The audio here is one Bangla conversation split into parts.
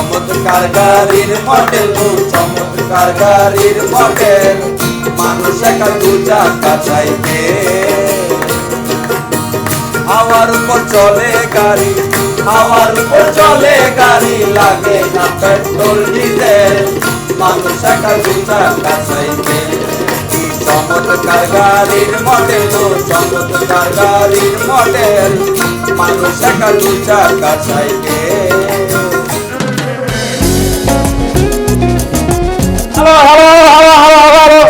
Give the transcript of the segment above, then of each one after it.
চমৎকার গাড়ির মডেল গো, চমৎকার গাড়ির মডেল। মানুষ একা দু চাকা সাইকেল, হাওয়ার উপর চলে গাড়ি, হাওয়ার উপর চলে গাড়ি, লাগে না পেট্রোল ডিজেল। মানুষ একা দু চাকা সাইকেল, চমৎকার গাড়ির মডেল গো, চমৎকার গাড়ির মডেল। মানুষ একা দু চাকা cycle. Hello hello hello hello hello,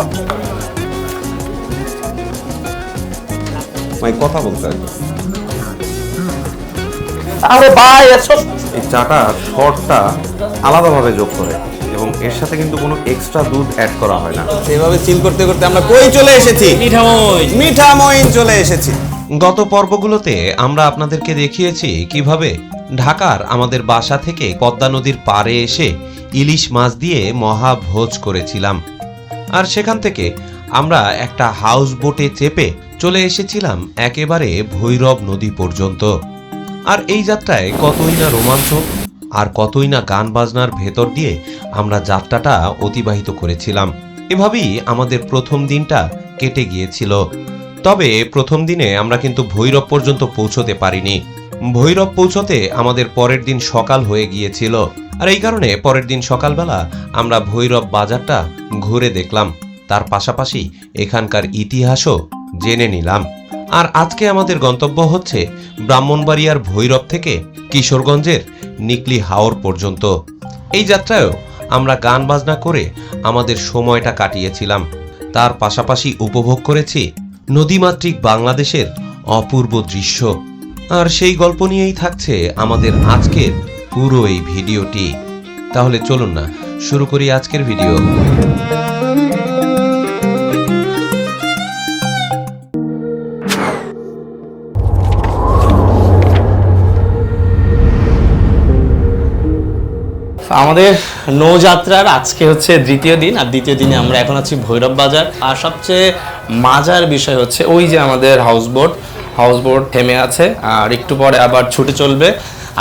ভাই কথা বলতে হয়। আরে ভাই এসব এই চাটা শর্টটা আলাদাভাবে যোগ করে এবং এর সাথে কিন্তু কোনো এক্সট্রা দুধ অ্যাড করা হয় না। সেভাবে চিল করতে করতে আমরা কই চলে এসেছি? মিঠামইন চলে এসেছি। গত পর্বগুলোতে আমরা আপনাদেরকে দেখিয়েছি কিভাবে ঢাকার আমাদের বাসা থেকে পদ্মা নদীর পাড়ে এসে ইলিশ মাছ দিয়ে মহাভোজ করেছিলাম। আর সেখান থেকে আমরা একটা হাউস বোটে চেপে চলে এসেছিলাম একেবারে ভৈরব নদী পর্যন্ত। আর এই যাত্রায় কতই না রোমাঞ্চ আর কতই না গান বাজনার ভেতর দিয়ে আমরা যাত্রাটা অতিবাহিত করেছিলাম। এভাবেই আমাদের প্রথম দিনটা কেটে গিয়েছিল। তবে প্রথম দিনে আমরা কিন্তু ভৈরব পর্যন্ত পৌঁছতে পারিনি। ভৈরব পৌঁছতে আমাদের পরের দিন সকাল হয়ে গিয়েছিল। আর এই কারণে পরের দিন সকালবেলা আমরা ভৈরব বাজারটা ঘুরে দেখলাম, তার পাশাপাশি এখানকার ইতিহাসও জেনে নিলাম। আর আজকে আমাদের গন্তব্য হচ্ছে ব্রাহ্মণবাড়িয়ার ভৈরব থেকে কিশোরগঞ্জের নিকলি হাওর পর্যন্ত। এই যাত্রায়ও আমরা গান বাজনা করে আমাদের সময়টা কাটিয়েছিলাম। তার পাশাপাশি উপভোগ করেছি নদীমাতৃক বাংলাদেশের অপূর্ব দৃশ্য। আর সেই গল্প নিয়েই থাকছে আমাদের আজকের পুরো এই ভিডিওটি। তাহলে চলুন না শুরু করি আজকের ভিডিও। আমাদের নৌযাত্রার আজকে হচ্ছে দ্বিতীয় দিন, আর দ্বিতীয় দিনে আমরা এখন আছি ভৈরব বাজার। আর সবচেয়ে মজার বিষয় হচ্ছে ওই যে আমাদের হাউস বোট থেমে আছে, আর একটু পরে আবার ছুটে চলবে।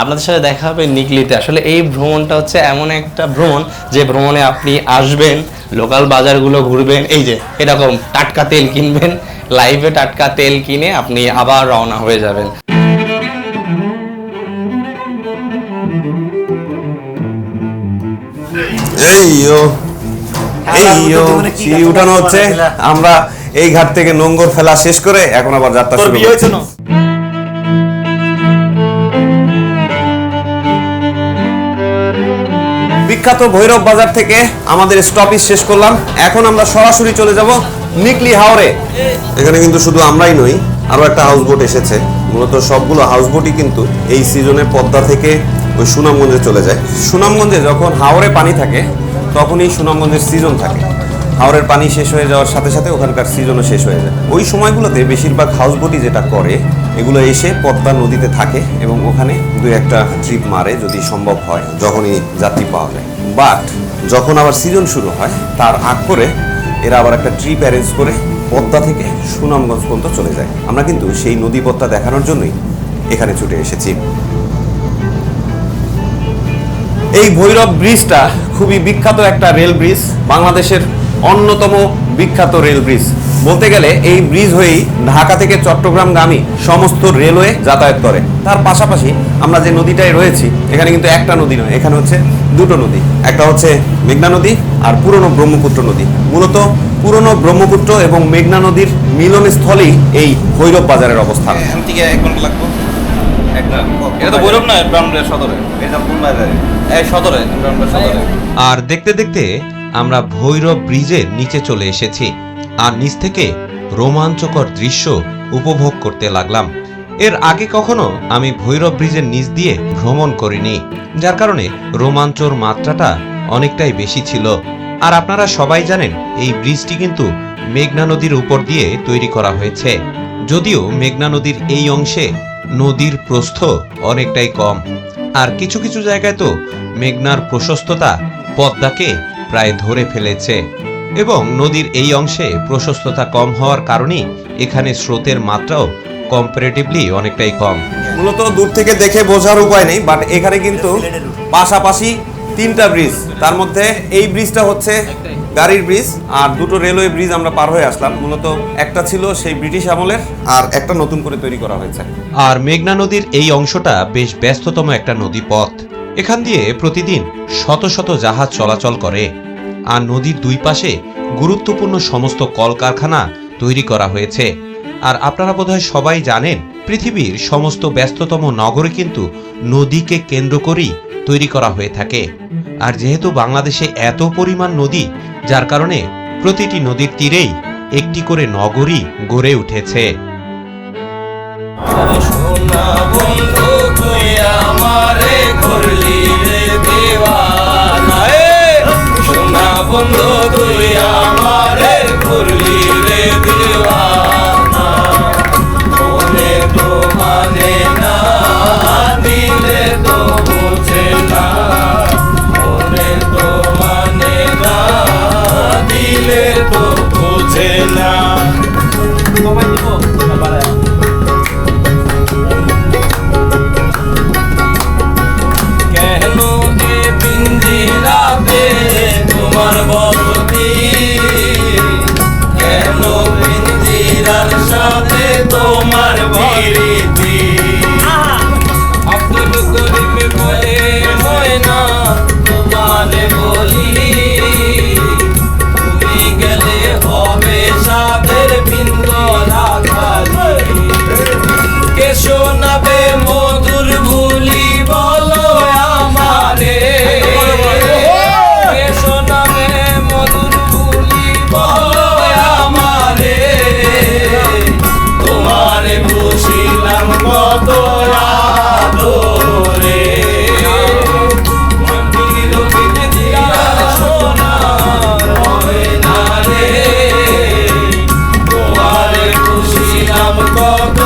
আপনাদের সাথে দেখা হবে নিকলিতে। আসলে এই ভ্রমণটা হচ্ছে এমন একটা ভ্রমণ যে ভ্রমণে আপনি আসবেন, লোকাল বাজারগুলো ঘুরবেন, এই যে এরকম টাটকা তেল কিনবেন, লাইভে টাটকা তেল কিনে আপনি আবার রওনা হয়ে যাবেন। সিঁড়ি উঠানো হচ্ছে। আমরা এই ঘাট থেকে নোঙ্গর ফেলা শেষ করে এখন আবার যাত্রা শুরু করছি। বিখ্যাত ভৈরব বাজার থেকে আমাদের স্টপেজ শেষ করলাম। এখন আমরা সরাসরি চলে যাব নিকলি হাওরে। এখানে কিন্তু শুধু আমরাই নই, আরো একটা হাউস বোট এসেছে। মূলত সবগুলো হাউস বোটই কিন্তু এই সিজনে পদ্মা থেকে ওই সুনামগঞ্জে চলে যায়। সুনামগঞ্জে যখন হাওরে পানি থাকে তখনই সুনামগঞ্জের সিজন থাকে। হাওরের পানি শেষ হয়ে যাওয়ার সাথে সাথে ওখানকার সিজনও শেষ হয়ে যায়। ওই সময়গুলোতে বেশিরভাগ হাউস বোটই যেটা করে, এগুলো এসে পদ্মা নদীতে থাকে এবং ওখানে দু একটা ট্রিপ মারে যদি সম্ভব হয়, যখনই যাত্রী পাওয়া যায়। বাট যখন আবার সিজন শুরু হয় তার আগ করে এরা আবার একটা ট্রিপ অ্যারেঞ্জ করে পদ্মা থেকে সুনামগঞ্জ পর্যন্ত চলে যায়। আমরা কিন্তু সেই নদী পদ্মা দেখানোর জন্যই এখানে ছুটে এসেছি। এই ভৈরব ব্রিজটা খুবই বিখ্যাত একটা রেল ব্রিজ, বাংলাদেশের অন্যতম বিখ্যাত রেল ব্রিজ বলতে গেলে। এই ব্রিজ হয়েই ঢাকা থেকে চট্টগ্রামগামী সমস্ত রেলওয়ে যাতায়াত করে। তার পাশাপাশি আমরা যে নদীটায় রয়েছি এখানে কিন্তু একটা নদী নয়, এখানে হচ্ছে দুটো নদী। একটা হচ্ছে মেঘনা নদী আর পুরনো ব্রহ্মপুত্র নদী। মূলত পুরনো ব্রহ্মপুত্র এবং মেঘনা নদীর মিলনস্থলেই এই ভৈরব বাজারের অবস্থান। আর দেখতে দেখতে আমরা ভৈরব ব্রিজের নিচে চলে এসেছি আর নিচ থেকে রোমাঞ্চকর দৃশ্য উপভোগ করতে লাগলাম। এর আগে কখনো আমি ভৈরব ব্রিজের নিচ দিয়ে ভ্রমণ করিনি, যার কারণে রোমাঞ্চর মাত্রাটা অনেকটাই বেশি ছিল। আর আপনারা সবাই জানেন এই ব্রিজটি কিন্তু মেঘনা নদীর উপর দিয়ে তৈরি করা হয়েছে। যদিও মেঘনা নদীর এই অংশে নদীর প্রস্থ অনেকটাই কম, আর কিছু কিছু জায়গায় তো মেঘনার প্রশস্ততা পদ্মাকে প্রায় ধরে ফেলেছে এবং নদীর এই অংশে প্রশস্ততা কম হওয়ার কারণে এখানে স্রোতের মাত্রাও কম্পারেটিভলি অনেকটাই কম। মূলত দূর থেকে দেখে বোঝার উপায় নেই, বাট এখানে কিন্তু পাশাপাশি 3টা ব্রিজ, তার মধ্যে এই ব্রিজটা হচ্ছে গাড়ির ব্রিজ, আর 2টো রেলওয়ে ব্রিজ আমরা পার হয়ে আসলাম। মূলত একটা ছিল সেই ব্রিটিশ আমলের, আর একটা নতুন করে তৈরি করা হয়েছে। আর মেঘনা নদীর এই অংশটা বেশ ব্যস্ততম একটা নদী পথ। এখান দিয়ে প্রতিদিন শত শত জাহাজ চলাচল করে, আর নদীর দুই পাশে গুরুত্বপূর্ণ সমস্ত কলকারখানা তৈরি করা হয়েছে। আর আপনারা বোধহয় সবাই জানেন, পৃথিবীর সমস্ত ব্যস্ততম নগরে কিন্তু নদীকে কেন্দ্র করেই তৈরি করা হয়ে থাকে। আর যেহেতু বাংলাদেশে এত পরিমাণ নদী, যার কারণে প্রতিটি নদীর তীরেই একটি করে নগরী গড়ে উঠেছে। সোনা বন্ধু তুই আমারে করলি রে দেওয়ানা, সোনা বন্ধু তুই আমারে করলি রে দেওয়ানা, মনে তো মানে না দিলে তো বোঝে না, মনে তো মানে না দিলে তো বোঝে না। কেন এ পিঞ্জিরাতে তোমার বসতি, কেন পিঞ্জিরার সাথে তোমার প্রীতি, আব্দুল করিম বলে হয় না তোমারে বলি, তুমি গেলে হবে সাদের পিন্দরা খালি, কে শোনাবে মধুর ভুলি বলো আমারে, কে শোনাবে মধুর ভুলি বলো আমারে, তোমারে বুঝিলাম কত আদরে, মন্দির পিঞ্জিরা সোনা হয় না রে, তোমারে বুঝিলাম কত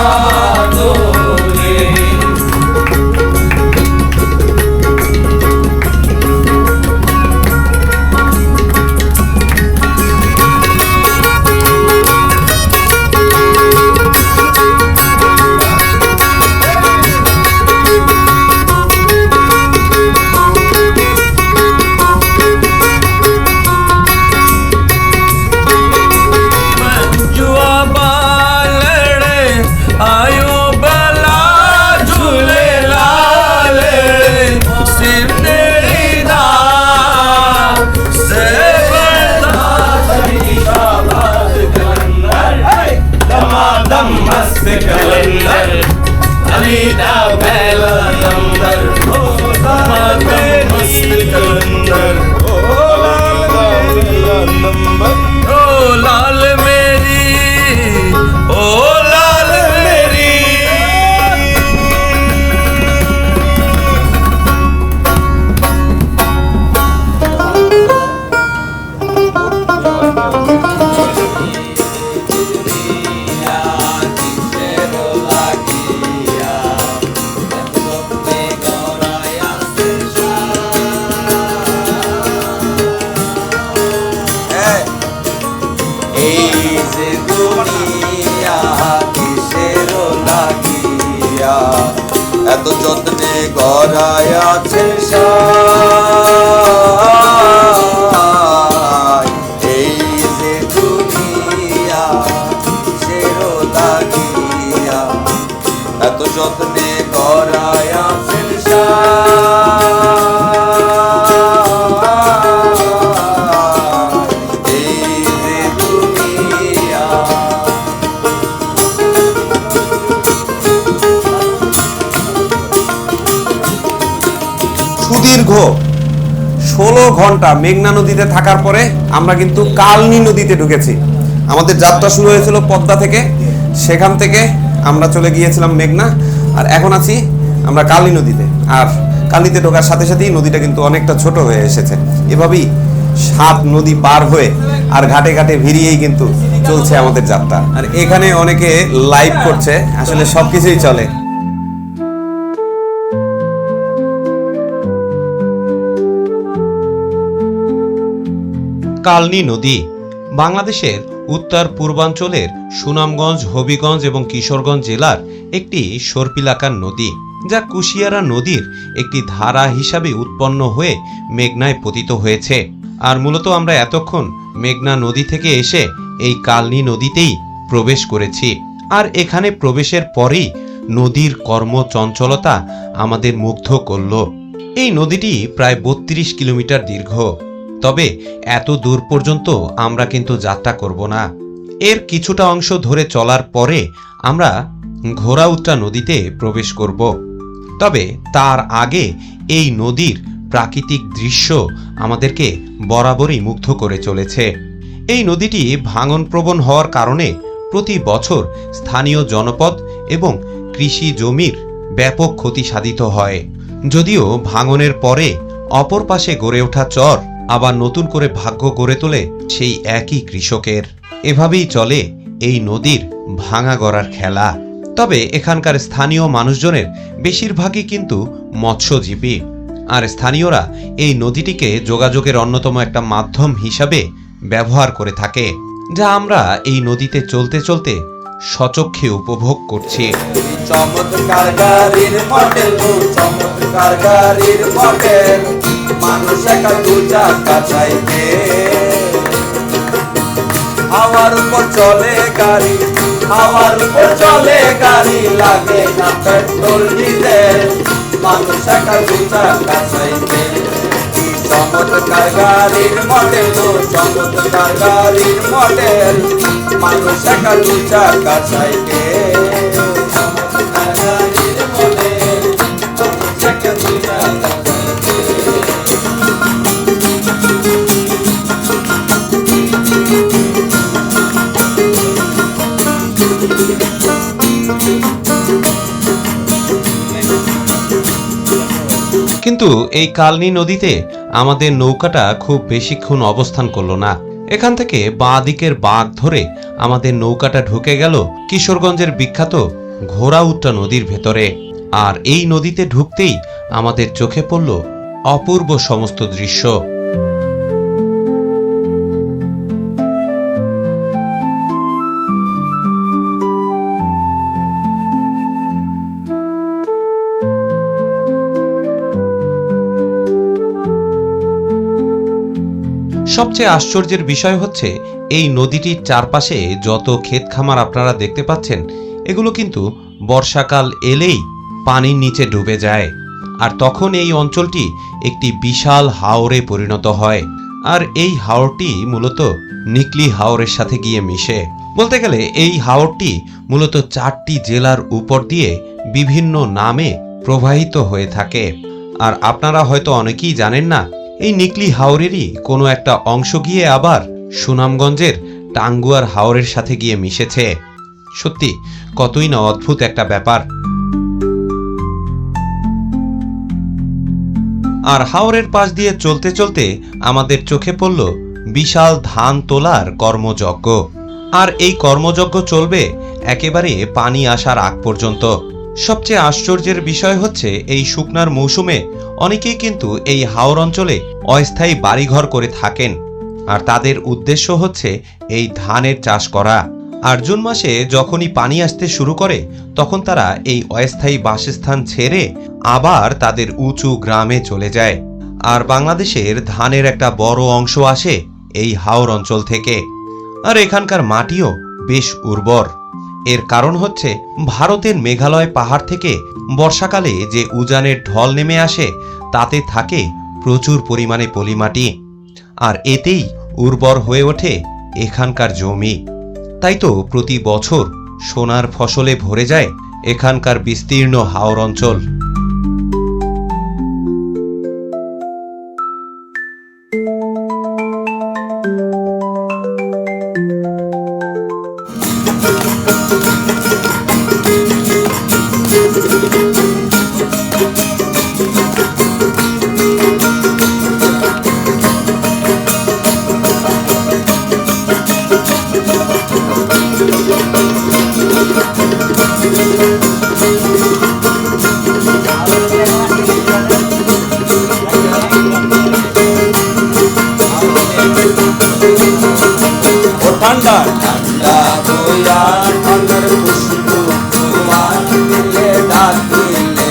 আদরে। जुआ बालड़े आयो बला झूले लाले सिमनेरीदा से बड़ा शाबाश कलंदर, दमादम मस्त कलंदर, अलीदा पहला नंबर, दमादम मस्त कलंदर, ओ लाल मेरी, ओ लाल मेरी। এই যে দুনিয়া কিসের লাগিয়া এত যত্নে গড়ায় আছে সাই, এই যে দুনিয়া কিসের লাগিয়া এত যত্নে গড়ায় আছে সাই, এই যে দুনিয়া। সুদীর্ঘ 16 ঘন্টা মেঘনা নদীতে থাকার পরে আমরা কিন্তু কালনী নদীতে ঢুকেছি। আমাদের যাত্রা শুরু হয়েছিল পদ্মা থেকে, সেখান থেকে আমরা চলে গিয়েছিলাম মেঘনা, আর এখন আছি আমরা কালনী নদীতে। আর কালনীতে ঢোকার সাথে সাথেই নদীটা কিন্তু অনেকটা ছোট হয়ে এসেছে। এভাবেই 7 নদী পার হয়ে আর ঘাটে ঘাটে ভিড়িয়েই কিন্তু চলছে আমাদের যাত্রা। আর এখানে অনেকে লাইভ করছে, আসলে সবকিছুই চলে। কালনী নদী বাংলাদেশের উত্তর পূর্বাঞ্চলের সুনামগঞ্জ, হবিগঞ্জ এবং কিশোরগঞ্জ জেলার একটি সর্পিলাকার নদী। যা কুশিয়ারা নদীর একটি ধারা হিসাবে উৎপন্ন হয়ে মেঘনায় পতিত হয়েছে। আর মূলত আমরা এতক্ষণ মেঘনা নদী থেকে এসে এই কালনী নদীতেই প্রবেশ করেছি। আর এখানে প্রবেশের পরেই নদীর কর্মচঞ্চলতা আমাদের মুগ্ধ করল। এই নদীটি প্রায় 32 কিলোমিটার দীর্ঘ। তবে এত দূর পর্যন্ত আমরা কিন্তু যাত্রা করব না। এর কিছুটা অংশ ধরে চলার পরে আমরা ঘোড়াউত্রা নদীতে প্রবেশ করব। তবে তার আগে এই নদীর প্রাকৃতিক দৃশ্য আমাদেরকে বরাবরই মুগ্ধ করে চলেছে। এই নদীটি ভাঙনপ্রবণ হওয়ার কারণে প্রতি বছর স্থানীয় জনপদ এবং কৃষি জমির ব্যাপক ক্ষতি সাধিত হয়। যদিও ভাঙনের পরে অপর পাশে গড়ে ওঠা চর আবার নতুন করে ভাগ্য গড়ে তোলে সেই একই কৃষকের। এভাবেই চলে এই নদীর ভাঙা গড়ার খেলা। তবে এখানকার স্থানীয় মানুষজনের বেশিরভাগই কিন্তু মৎস্যজীবী, আর স্থানীয়রা এই নদীটিকে যোগাযোগের অন্যতম একটা মাধ্যম হিসাবে ব্যবহার করে থাকে, যা আমরা এই নদীতে চলতে চলতে সচক্ষে উপভোগ করছি। চমৎকার গাড়ির মডেল, চমৎকার গাড়ির মডেল, মানুষ একা দু চাকা চাইবে। হাওয়ার উপর চলে গাড়ি, হাওয়ার উপর চলে গাড়ি, লাগে না পেট্রোল ডিজেল, মানুষ একা দু চাকা চাইবে। চমৎকার গাড়ির মডেল, চমৎকার গাড়ির মডেল, মানুষ একা দু চাকা চাইবে। চমৎকার গাড়ির মডেল, মানুষ একা দু চাকা চাইবে। কিন্তু এই কালনী নদীতে আমাদের নৌকাটা খুব বেশিক্ষণ অবস্থান করলো না। এখান থেকে বাঁ দিকের বাঁক ধরে আমাদের নৌকাটা ঢুকে গেল কিশোরগঞ্জের বিখ্যাত ঘোড়াউত্রা নদীর ভেতরে। আর এই নদীতে ঢুকতেই আমাদের চোখে পড়ল অপূর্ব সমস্ত দৃশ্য। সবচেয়ে আশ্চর্যের বিষয় হচ্ছে এই নদীটির চারপাশে যত ক্ষেত খামার আপনারা দেখতে পাচ্ছেন, এগুলো কিন্তু বর্ষাকাল এলেই পানির নিচে ডুবে যায়। আর তখন এই অঞ্চলটি একটি বিশাল হাওরে পরিণত হয়। আর এই হাওরটি মূলত নিকলি হাওরের সাথে গিয়ে মিশে। বলতে গেলে এই হাওরটি মূলত 4টি জেলার উপর দিয়ে বিভিন্ন নামে প্রবাহিত হয়ে থাকে। আর আপনারা হয়তো অনেকেই জানেন না, এই নিকলি হাওরেরই কোনো একটা অংশ গিয়ে আবার সুনামগঞ্জের টাঙ্গুয়ার হাওরের সাথে গিয়ে মিশেছে। সত্যি কতই না অদ্ভুত একটা ব্যাপার। আর হাওরের পাশ দিয়ে চলতে চলতে আমাদের চোখে পড়ল বিশাল ধান তোলার কর্মযজ্ঞ। আর এই কর্মযজ্ঞ চলবে একেবারে পানি আসার আগ পর্যন্ত। সবচেয়ে আশ্চর্যের বিষয় হচ্ছে এই শুকনার মৌসুমে অনেকেই কিন্তু এই হাওর অঞ্চলে অস্থায়ী বাড়িঘর করে থাকেন। আর তাদের উদ্দেশ্য হচ্ছে এই ধানের চাষ করা। আর জুন মাসে যখনই পানি আসতে শুরু করে তখন তারা এই অস্থায়ী বাসস্থান ছেড়ে আবার তাদের উঁচু গ্রামে চলে যায়। আর বাংলাদেশের ধানের একটা বড় অংশ আসে এই হাওর অঞ্চল থেকে। আর এখানকার মাটিও বেশ উর্বর। এর কারণ হচ্ছে ভারতের মেঘালয় পাহাড় থেকে বর্ষাকালে যে উজানের ঢল নেমে আসে তাতে থাকে প্রচুর পরিমাণে পলিমাটি। আর এতেই উর্বর হয়ে ওঠে এখানকার জমি। তাই তো প্রতি বছর সোনার ফসলে ভরে যায় এখানকার বিস্তীর্ণ হাওর অঞ্চল। ঠান্ডা ঠান্ডা বইয়া ঠান্ডার খুশবু তোমার দিলে ডাকিলে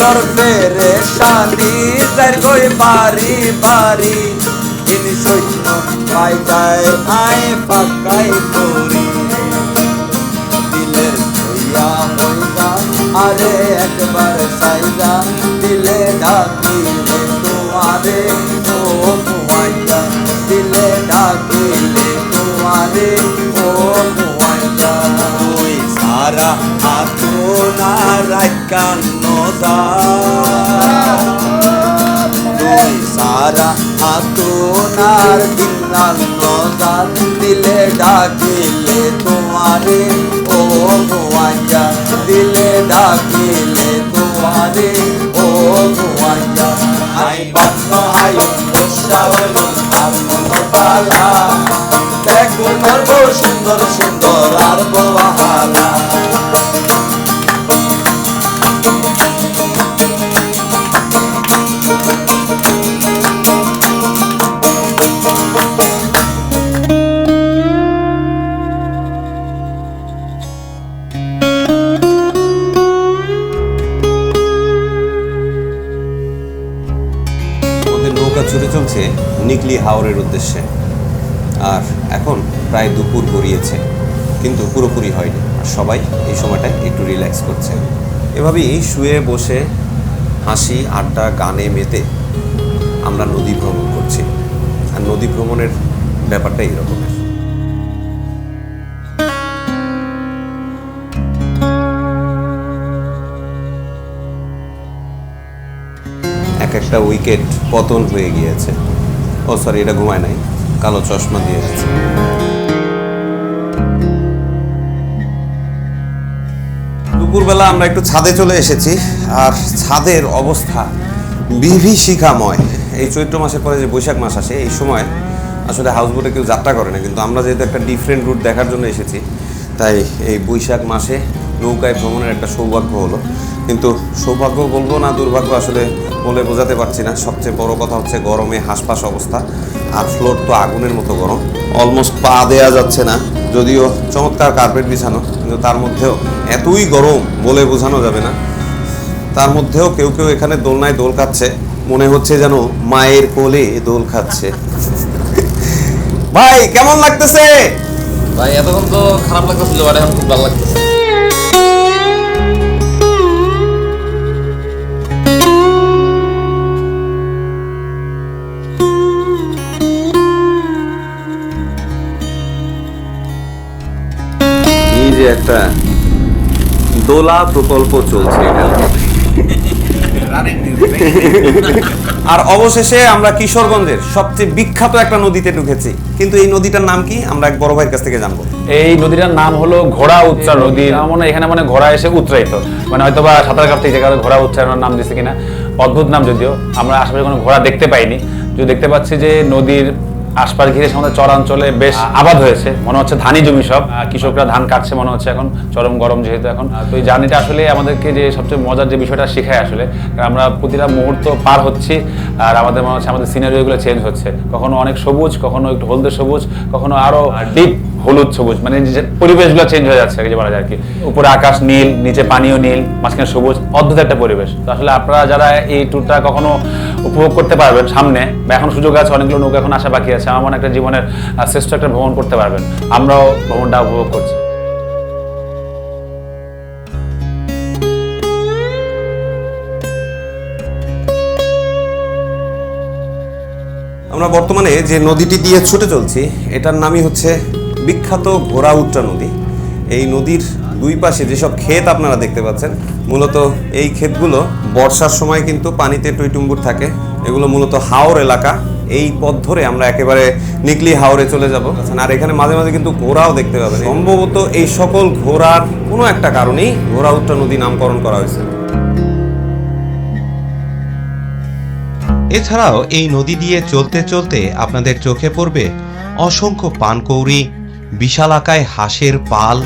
তোর পেরেশানি যার কই বাড়ি বাড়ি ইনি সৈন্য পাই যায় আয় পাকাই করি দিলের হইয়া হইয়া আরে একবার সাইজা দিলে ডাকিলে তোমারে ও মুয়াইয়া দিলে ডাকিলে তোমারে ও মুয়াইয়া তুই সারা আতুনা রাইকানো দা তুই সারা আতুনার দিনার নদার দিলে ডাকিলে তোমারে ও মুয়াইয়া দিলে ডাকিলে তোমারে ও মুয়াইয়া আই বান্ন আই বসাবল আর মনপালা দেখো নর্ব সুন্দর সুন্দর আর বহালা নৌকা ছুটে চলছে নিকলি হাওরের উদ্দেশ্যে। আর এখন প্রায় দুপুর গড়িয়েছে, কিন্তু পুরোপুরি হয়নি। আর সবাই এই সময়টায় একটু রিল্যাক্স করছে। এভাবেই শুয়ে বসে হাসি আড্ডা গানে মেতে আমরা নদী ভ্রমণ করছি। আর নদী ভ্রমণের ব্যাপারটা এইরকমের। একটা উইকেট পতন হয়ে গিয়েছে। ও সরি, এটা ঘুমায় নাই, কালো চশমা দিয়ে যাচ্ছে। দুপুরবেলা আমরা একটু ছাদে চলে এসেছি। আর ছাদের অবস্থা বিভীষিকাময়। এই চৈত্র মাসের পরে যে বৈশাখ মাস আসে, এই সময় আসলে হাউসবোটে কেউ যাত্রা করে না, কিন্তু আমরা যেহেতু একটা ডিফারেন্ট রুট দেখার জন্য এসেছি, তাই এই বৈশাখ মাসে নৌকায় ভ্রমণের একটা সৌভাগ্য হলো। কিন্তু সৌভাগ্য বলবো না দুর্ভাগ্য আসলে বলে বোঝাতে পারছি না। সবচেয়ে বড় কথা হচ্ছে গরমে হাঁসফাঁস অবস্থা। আর ফ্লোর তো আগুনের মতো গরম, অলমোস্ট পা দেয়া যাচ্ছে না। যদিও চমৎকার কার্পেট বিছানো, কিন্তু তার মধ্যেও এতই গরম বলে বোঝানো যাবে না। তার মধ্যেও কেউ কেউ এখানে দোলনায় দোল খাচ্ছে, মনে হচ্ছে যেন মায়ের কোলে দোল খাচ্ছে। ভাই কেমন লাগতেছে? ভাই এতক্ষণ তো খারাপ লাগতেছিল, আর এখন খুব ভালো লাগতেছে। এই যে একটা দোলা প্রকল্প চলছে এখানে। আর অবশেষে আমরা কিশোরগঞ্জের সবচেয়ে বিখ্যাত একটা নদীতে ঢুকেছি। কিন্তু এই নদীটার নাম কি আমরা এক বড় ভাইয়ের কাছ থেকে জানবো। এই নদীটার নাম হলো ঘোড়া উচ্চা নদী। মনে এখানে মানে ঘোড়া এসে উচ্চারিত, মানে হয়তো বা সাঁতার কাটতে যে কারণে ঘোড়া উচ্চারণের নাম দিচ্ছে কিনা, অদ্ভুত নাম। যদিও আমরা আশেপাশে কোনো ঘোড়া দেখতে পাইনি, যদি দেখতে পাচ্ছি যে নদীর আশপাশ ঘিরে আমাদের চরাঞ্চলে বেশ আবাদ হয়েছে, মনে হচ্ছে ধানি জমি সব। কৃষকরা ধান কাটছে মনে হচ্ছে এখন, চরম গরম যেহেতু এখন। তো এই জার্নিটা আসলে আমাদেরকে যে সবচেয়ে মজার যে বিষয়টা শেখায় আসলে, আমরা প্রতিটা মুহূর্ত পার হচ্ছি আর আমাদের মনে হচ্ছে আমাদের সিনারিওগুলো চেঞ্জ হচ্ছে। কখনো অনেক সবুজ, কখনো একটু হলদে সবুজ, কখনো আরো ডিপ হলুদ সবুজ, মানে যে পরিবেশগুলো চেঞ্জ হয়ে যাচ্ছে আর কি বলা যায় আর কি। উপরে আকাশ নীল, নিচে পানিও নীল, মাঝখানে সবুজ, অদ্ভুত একটা পরিবেশ। তো আসলে আপনারা যারা এই ট্যুরটা কখনো উপভোগ করতে পারবেন সামনে, বা এখন সুযোগ আছে, অনেকগুলো নৌকা এখন আসা বাকি আছে, আমার মনে একটা জীবনের শ্রেষ্ঠ একটা ভ্রমণ করতে পারবেন। আমরাও ভ্রমণটা উপভোগ করছি। আমরা বর্তমানে যে নদীটি দিয়ে ছুটে চলছি, এটার নামই হচ্ছে বিখ্যাত ঘোড়া উচ্চা নদী। এই নদীর দুই পাশে যেসব ক্ষেত আপনারা দেখতে পাচ্ছেন, মূলত এই ক্ষেতগুলো বর্ষার সময় কিন্তু পানিতে টইটুম্বুর থাকে। এগুলো মূলত হাওর এলাকা। এই পথ ধরে আমরা একেবারে নিকলি হাওরে চলে যাব। আর এখানে মাঝে মাঝে কিন্তু ঘোড়াও দেখতে পাবেন। সম্ভবত এই সকল ঘোড়ার কোনো একটা কারণেই ঘোড়া উচ্চা নদী নামকরণ করা হয়েছে। এছাড়াও এই নদী দিয়ে চলতে চলতে আপনাদের চোখে পড়বে অসংখ্য পানকৌড়ি, বিশালাকায় হাঁসের পাল,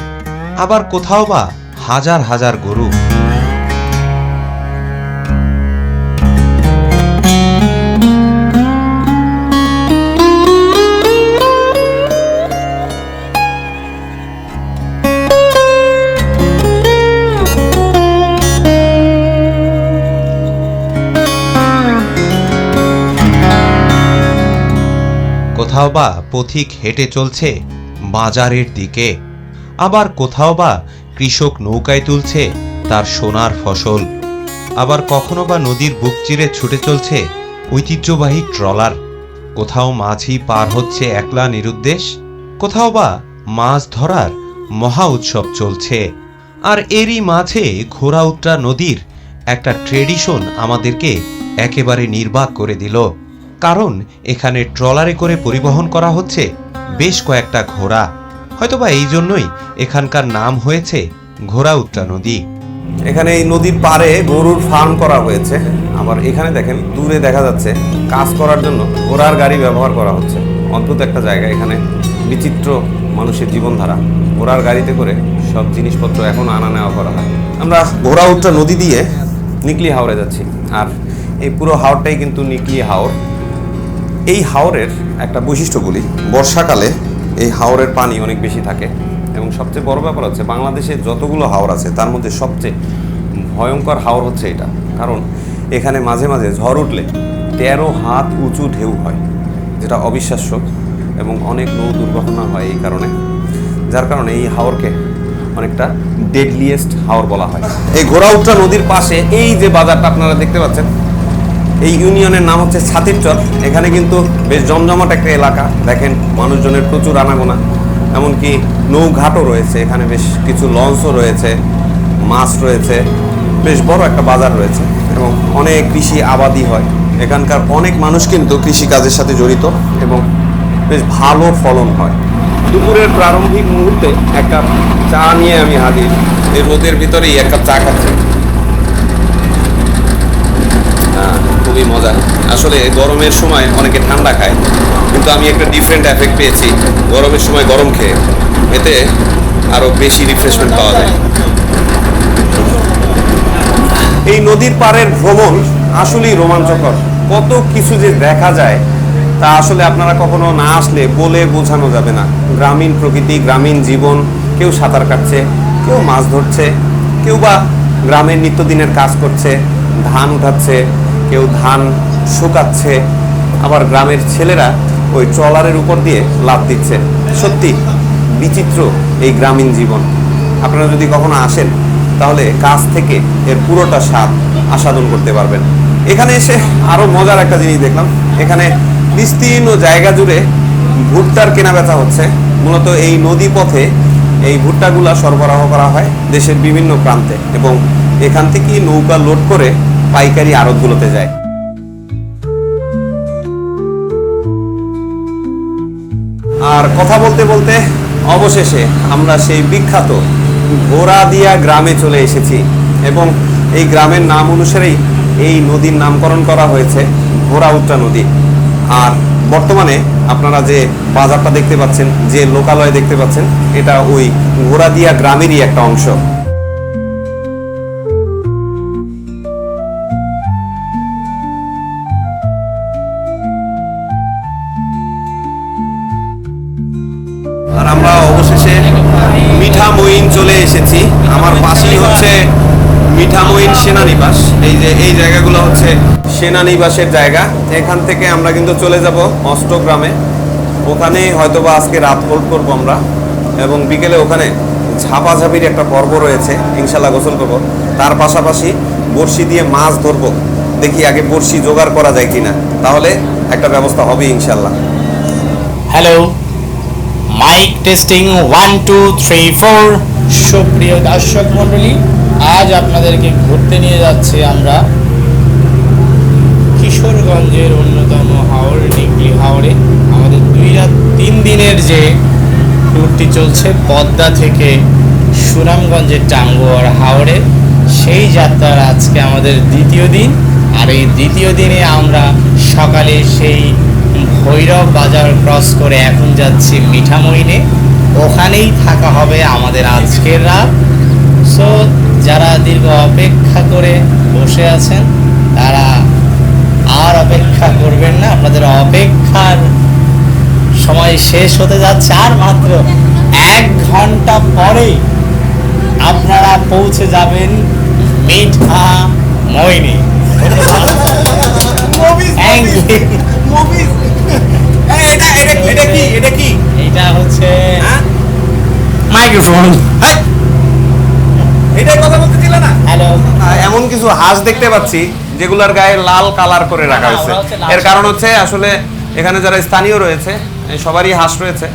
আবার কোথাও বা হাজার হাজার গরু। কোথাও বা পথিক হেঁটে চলছে বাজারের দিকে, আবার কোথাও বা কৃষক নৌকায় তুলছে তার সোনার ফসল, আবার কখনো বা নদীর বুক চিরে ছুটে চলছে ঐতিহ্যবাহী ট্রলার, কোথাও মাঝি পার হচ্ছে একলা নিরুদ্দেশ, কোথাও বা মাছ ধরার মহা উৎসব চলছে। আর এরই মাঝে ঘোড়াউত্রা নদীর একটা ট্রেডিশন আমাদেরকে একেবারে নির্বাক করে দিল, কারণ এখানে ট্রলারে করে পরিবহন করা হচ্ছে বেশ কয়েকটা ঘোড়া। হয়তোবা এই জন্যই এখানকার নাম হয়েছে ঘোড়াউত্রা নদী। এখানে এই নদীর পাড়ে গরুর ফার্ম করা হয়েছে। আবার এখানে দেখেন দূরে দেখা যাচ্ছে কাজ করার জন্য ঘোড়ার গাড়ি ব্যবহার করা হচ্ছে। অদ্ভুত একটা জায়গা, এখানে বিচিত্র মানুষের জীবনধারা। ঘোড়ার গাড়িতে করে সব জিনিসপত্র এখন আনা নেওয়া করা হয়। আমরা ঘোড়াউত্রা নদী দিয়ে নিকলি হাওরে যাচ্ছি, আর এই পুরো হাওরটাই কিন্তু নিকলি হাওর। এই হাওরের একটা বৈশিষ্ট্য বলি, বর্ষাকালে এই হাওরের পানি অনেক বেশি থাকে, এবং সবচেয়ে বড় ব্যাপার হচ্ছে বাংলাদেশে যতগুলো হাওর আছে তার মধ্যে সবচেয়ে ভয়ঙ্কর হাওর হচ্ছে এটা। কারণ এখানে মাঝে মাঝে ঝড় উঠলে 13 হাত উঁচু ঢেউ হয়, যেটা অবিশ্বাস্য, এবং অনেক নৌ দুর্ঘটনা হয় এই কারণে, যার কারণে এই হাওরকে অনেকটা ডেডলিয়েস্ট হাওর বলা হয়। এই ঘোড়াউত্রা নদীর পাশে এই যে বাজারটা আপনারা দেখতে পাচ্ছেন, এই ইউনিয়নের নাম হচ্ছে ছাতিরচর। এখানে কিন্তু বেশ জমজমাট একটা এলাকা, দেখেন মানুষজনের প্রচুর আনাগোনা, এমনকি নৌঘাটও রয়েছে, এখানে বেশ কিছু লঞ্চও রয়েছে, মাছ রয়েছে, বেশ বড় একটা বাজার রয়েছে, এবং অনেক কৃষি আবাদি হয়। এখানকার অনেক মানুষ কিন্তু কৃষিকাজের সাথে জড়িত, এবং বেশ ভালো ফলন হয়। দুপুরের প্রারম্ভিক মুহূর্তে এক কাপ চা নিয়ে আমি হাজির। এই রোদের ভিতরেই এক কাপ চা খাচ্ছি, খুবই মজা। আসলে গরমের সময় অনেকে ঠান্ডা খায়, কিন্তু আমি একটা ডিফারেন্ট এফেক্ট পেয়েছি গরমের সময় গরম খেয়ে। এতে আরো বেশি রিফ্রেশমেন্ট পাওয়া যায়। এই নদীর পাড়ের ভ্রমণ আসলেই রোমাঞ্চকর। কত কিছু যে দেখা যায় তা আসলে আপনারা কখনো না আসলে বলে বোঝানো যাবে না। গ্রামীণ প্রকৃতি, গ্রামীণ জীবন, কেউ সাঁতার কাটছে, কেউ মাছ ধরছে, কেউ বা গ্রামের নিত্যদিনের কাজ করছে, ধান উঠাচ্ছে, কেউ ধান শুকাচ্ছে, আবার গ্রামের ছেলেরা ওই ট্রলারের উপর দিয়ে লাফ দিচ্ছে। সত্যি বিচিত্র এই গ্রামীণ জীবন। আপনারা যদি কখনো আসেন তাহলে কাছ থেকে এর পুরোটা স্বাদ আস্বাদন করতে পারবেন। এখানে এসে আরো মজার একটা জিনিস দেখলাম, এখানে বিস্তীর্ণ জায়গা জুড়ে ভুট্টার কেনা বেচা হচ্ছে। মূলত এই নদী পথে এই ভুট্টাগুলা সরবরাহ করা হয় দেশের বিভিন্ন প্রান্তে, এবং এখান থেকেই নৌকা লোড করে পাইকারি আড়তগুলোতে যায়। আর কথা বলতে বলতে অবশেষে আমরা সেই বিখ্যাত ঘোড়াদিয়া গ্রামে চলে এসেছি, এবং এই গ্রামের নাম অনুসারেই এই নদীর নামকরণ করা হয়েছে ঘোড়াউত্রা নদী। আর বর্তমানে আপনারা যে বাজারটা দেখতে পাচ্ছেন, যে লোকালয় দেখতে পাচ্ছেন, এটা ওই ঘোড়াদিয়া গ্রামেরই একটা অংশ। আর আমরা অবশেষে মিঠামইন চলে এসেছি। আমার পাশেই হচ্ছে মিঠামইন সেনানিবাস। এই যে এই জায়গাগুলো হচ্ছে সেনানিবাসের জায়গা। এখান থেকে আমরা কিন্তু চলে যাব অষ্টগ্রামে। ওখানে হয়তোবা আজকে রাত হোল্ড করবো আমরা, এবং বিকেলে ওখানে ঝাপাঝাপির একটা পর্ব রয়েছে, ইনশাল্লাহ গোসল করবো। তার পাশাপাশি বড়শি দিয়ে মাছ ধরবো, দেখি আগে বড়শি জোগাড় করা যায় কিনা, তাহলে একটা ব্যবস্থা হবে ইনশাল্লাহ। Hello, mic testing 1 2 3 4। সুপ্রিয় দর্শক মণ্ডলী, আজ আপনাদেরকে ঘুরতে নিয়ে যাচ্ছি আমরা কিশোরগঞ্জের অন্যতম হাওর নিকলি হাওরে। আমাদের 2 রাত 3 দিনের যে ট্যুরটি চলছে পদ্মা থেকে সুনামগঞ্জের টাঙ্গুয়ার হাওরে, সেই যাত্রার আজকে আমাদের দ্বিতীয় দিন। আর এই দ্বিতীয় দিনে আমরা সকালে সেই ভৈরব বাজার ক্রস করে এখন যাচ্ছি মিঠামইনে। ওখানেই থাকা হবে আমাদের আজকের রাত। সো যারা দীর্ঘ অপেক্ষা করে বসে আছেন তারা আর অপেক্ষা করবেন না, আপনাদের অপেক্ষার সময় শেষ হতে যাচ্ছে। আর মাত্র 1 ঘন্টা পরে আপনারা পৌঁছে যাবেন মিঠামইনে। এটা কি এটা হচ্ছে হ্যাঁ মাইক্রোফোন। এটাই কথা বলতেছিল না। হ্যালো। এমন কিছু হাঁস দেখতে পাচ্ছি যেগুলোর গায়ে লাল কালার করে রাখা হয়েছে। ওরা হচ্ছে লাল এর কারণ হচ্ছে আসলে এখানে যারা স্থানীয় রয়েছে সবারই হাঁস রয়েছে,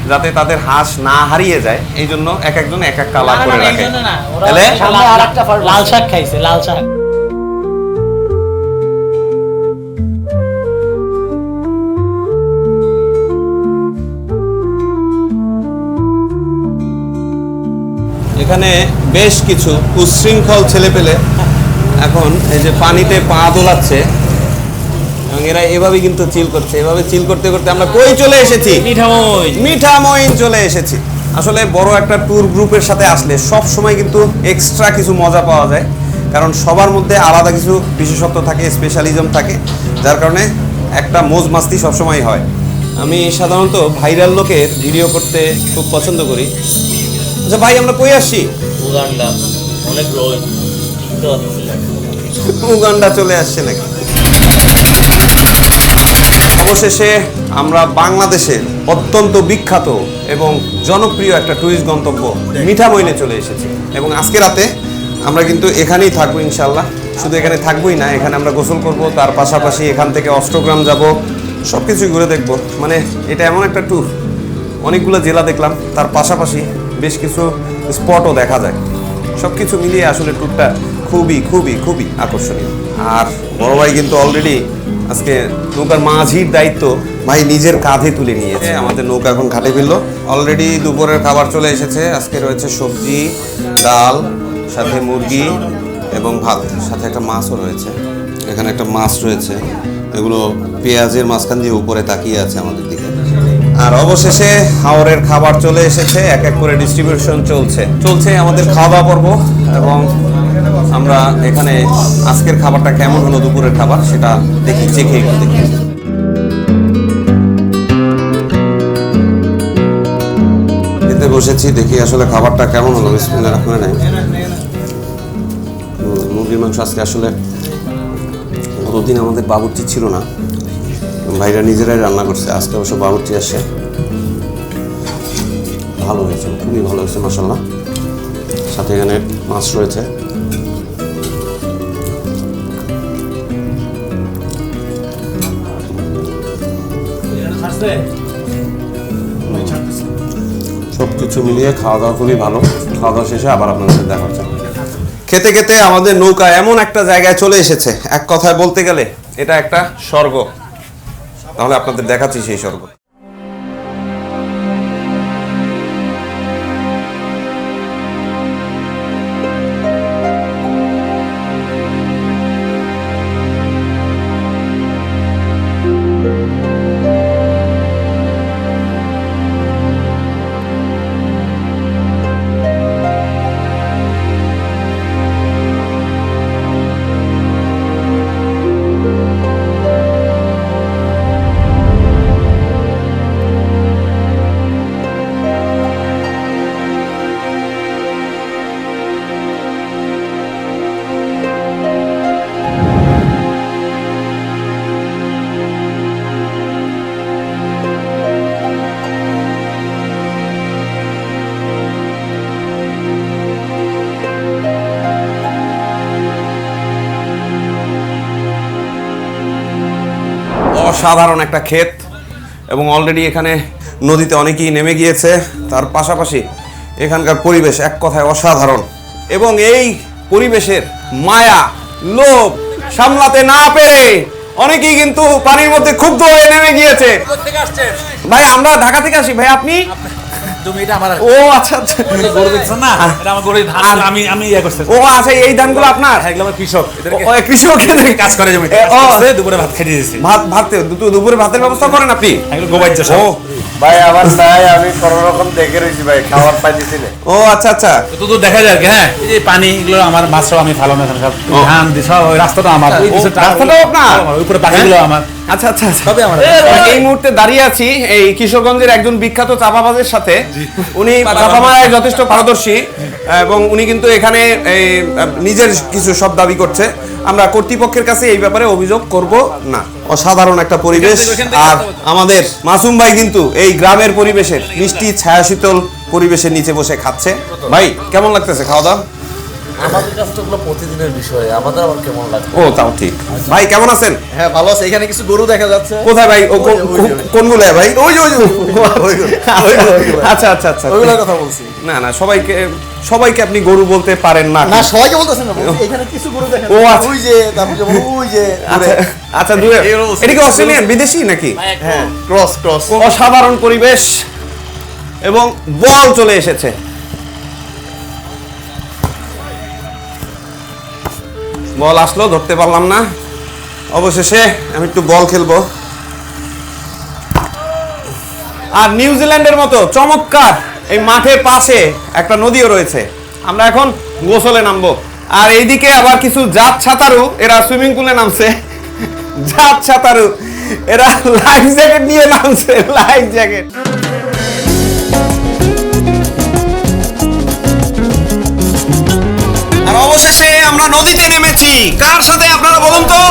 যাতে তাদের হাঁস না হারিয়ে যায়, এই জন্য এক একজন এক এক কালার করে রাখে। তাহলে লাল শাক খাইছে, লাল শাক। এখানে বেশ কিছু উচ্ছৃঙ্খল ছেলেপেলে এখন এই যে পানিতে পা দোলাচ্ছে এবং এরা এভাবে কিন্তু চিল করছে। এভাবে চিল করতে করতে আমরা কই চলে এসেছি? মিঠামইন চলে এসেছি। আসলে বড় একটা ট্যুর গ্রুপের সাথে আসলে সব সময় কিন্তু এক্সট্রা কিছু মজা পাওয়া যায়, কারণ সবার মধ্যে আলাদা কিছু বিশেষত্ব থাকে, স্পেশালিজম থাকে, যার কারণে একটা মজ মাস্তি সবসময় হয়। আমি সাধারণত ভাইরাল লোকের ভিডিও করতে খুব পছন্দ করি। আচ্ছা ভাই, আমরা কই আসছি? উগান্ডা। অনেক রোদ। উগান্ডা চলে আসছে নাকি? অবশেষে আমরা বাংলাদেশের অত্যন্ত বিখ্যাত এবং জনপ্রিয় একটা টুরিস্ট গন্তব্য মিঠামইনে চলে এসেছি এবং আজকে রাতে আমরা কিন্তু এখানেই থাকবো ইনশাল্লাহ। শুধু এখানে থাকবোই না, এখানে আমরা গোসল করব, তার পাশাপাশি এখান থেকে অষ্টগ্রাম যাব, সব কিছুই ঘুরে দেখবো। মানে এটা এমন একটা ট্যুর, অনেকগুলো জেলা দেখলাম, তার পাশাপাশি বেশ কিছু স্পটও দেখা যায়। সব কিছু মিলিয়ে আসলে ট্যুরটা খুবই খুবই খুবই আকর্ষণীয়। আর বড় ভাই কিন্তু অলরেডি আজকে নৌকার মাঝির দায়িত্ব ভাই নিজের কাঁধে তুলে নিয়েছে। আমাদের নৌকা এখন ঘাটে ফিরলো। অলরেডি দুপুরের খাবার চলে এসেছে। আজকে রয়েছে সবজি, ডাল, সাথে মুরগি এবং ভাত, সাথে একটা মাছও রয়েছে। এখানে একটা মাছ রয়েছে, এগুলো পেঁয়াজের মাঝখান দিয়ে উপরে তাকিয়ে আছে আমাদের দিকে। আর অবশেষে হাওরের খাবার চলে এসেছে, এক এক করে ডিস্ট্রিবিউশন চলছে আমাদের খাওয়া দাওয়া পর্ব। এবং আমরা এখানে আজকের খাবারটা কেমন হলো, দুপুরের খাবার, সেটা দেখি, চেখে একটু দেখি। খেতে বসেছি, দেখি আসলে খাবারটা কেমন হলো। বিসমিল্লাহির রহমানির রহিম। মুরগির মাংস আজকে আসলে গতদিন আমাদের বাবুর্চি ছিল না, ভাইরা নিজেরাই রান্না করছে। আজকে অবশ্য বাবুর্চি আসে। ভালো হয়েছে, খুবই ভালো হয়েছে মাশাআল্লাহ। সাথে এখানে মাছ রয়েছে। সব কিছু মিলিয়ে খাওয়া দাওয়া খুবই ভালো। খাওয়া দাওয়া শেষে আবার আপনাদের সাথে দেখা হচ্ছে। খেতে খেতে আমাদের নৌকা এমন একটা জায়গায় চলে এসেছে, এক কথায় বলতে গেলে এটা একটা স্বর্গ। তাহলে আপনাদের দেখাচ্ছি সেই স্বর্গ। অসাধারণ একটা ক্ষেত এবং অলরেডি এখানে নদীতে অনেকেই নেমে গিয়েছে। তার পাশাপাশি এখানকার পরিবেশ এক কথায় অসাধারণ এবং এই পরিবেশের মায়া লোভ সামলাতে না পেরে অনেকেই কিন্তু পানির মধ্যে ক্ষুব্ধ হয়ে নেমে গিয়েছে। ভাই আমরা ঢাকা থেকে আসি। ভাই আপনি? ও আচ্ছা আচ্ছা, ও আচ্ছা, এই ধানগুলো আপনার? কৃষক কৃষক কাজ করে জমি, দুপুরে ভাত খেয়ে দিয়েছি। দুপুরে ভাতের ব্যবস্থা করেন আপনি? গোবাই ভাই আমার নাই, আমি কোন রকম দেখে রয়েছি ভাই, খাবার পাইতেছি না। ও আচ্ছা আচ্ছা, তো দেখা যায় হ্যাঁ, এই যে পানি এগুলো আমার মাছও আমি ভালো না, সব ধান দি সব ওই রাস্তাটা আমার, ওই রাস্তাটাও আপনার? উপরে পাখিগুলো আমার। আচ্ছা আচ্ছা তবে আমরা এই মুহূর্তে দাঁড়িয়ে আছি এই কিশোরগঞ্জের একজন বিখ্যাত চাপাবাজের সাথে। উনি চাপামারায় যথেষ্ট পারদর্শী এবং উনি কিন্তু এখানে এই নিজের কিছু সব দাবি করছে। আমরা কর্তৃপক্ষের কাছে এই ব্যাপারে অভিযোগ করব না। অসাধারণ একটা পরিবেশ। আর আমাদের মাসুম ভাই কিন্তু এই গ্রামের পরিবেশের মিষ্টি ছায়া শীতল পরিবেশের নিচে বসে খাচ্ছে। ভাই কেমন লাগতেছে খাওয়া দাওয়া? আমাদের কাছে তো প্রতিদিনের বিষয়, আমাদের আবার কেমন লাগে? ও তাও ঠিক। ভাই কেমন আছেন? হ্যাঁ ভালো আছে। এখানে কিছু গরু দেখা যাচ্ছে। কোথায় ভাই? কোনগুলো ভাই? আচ্ছা আচ্ছা আচ্ছা ওইগুলোর কথা বলছি। না না সবাইকে আপনি গরু বলতে পারেন না। না সবাইকে বলতেছেন না, এখানে কিছু গরু দেখা ও যাচ্ছে। আচ্ছা। ওই যে তারপর যেমন ওই যে আচ্ছা আচ্ছা দূরে। এটা কি অস্ট্রেলিয়ান বিদেশি নাকি? হ্যাঁ ক্রস অসাধারণ পরিবেশ এবং বল চলে এসেছে। বল আসলো, ধরতে পারলাম না। অবশেষে আমি একটু বল খেলবো। আর নিউজিল্যান্ডের মতো চমৎকার এই মাঠের পাশে একটা নদীও রয়েছে। আমরা এখন গোসলে নামবো। আর এইদিকে আবার কিছু জাত ছাতারু, এরা সুইমিং পুলে নামছে। জাত ছাতারু এরা লাইফ জ্যাকেট নিয়ে নামছে, লাইফ জ্যাকেট। আর অবশেষে আমরা নদীতে নেমেছি। কার সাথে আপনারা বলুন তো?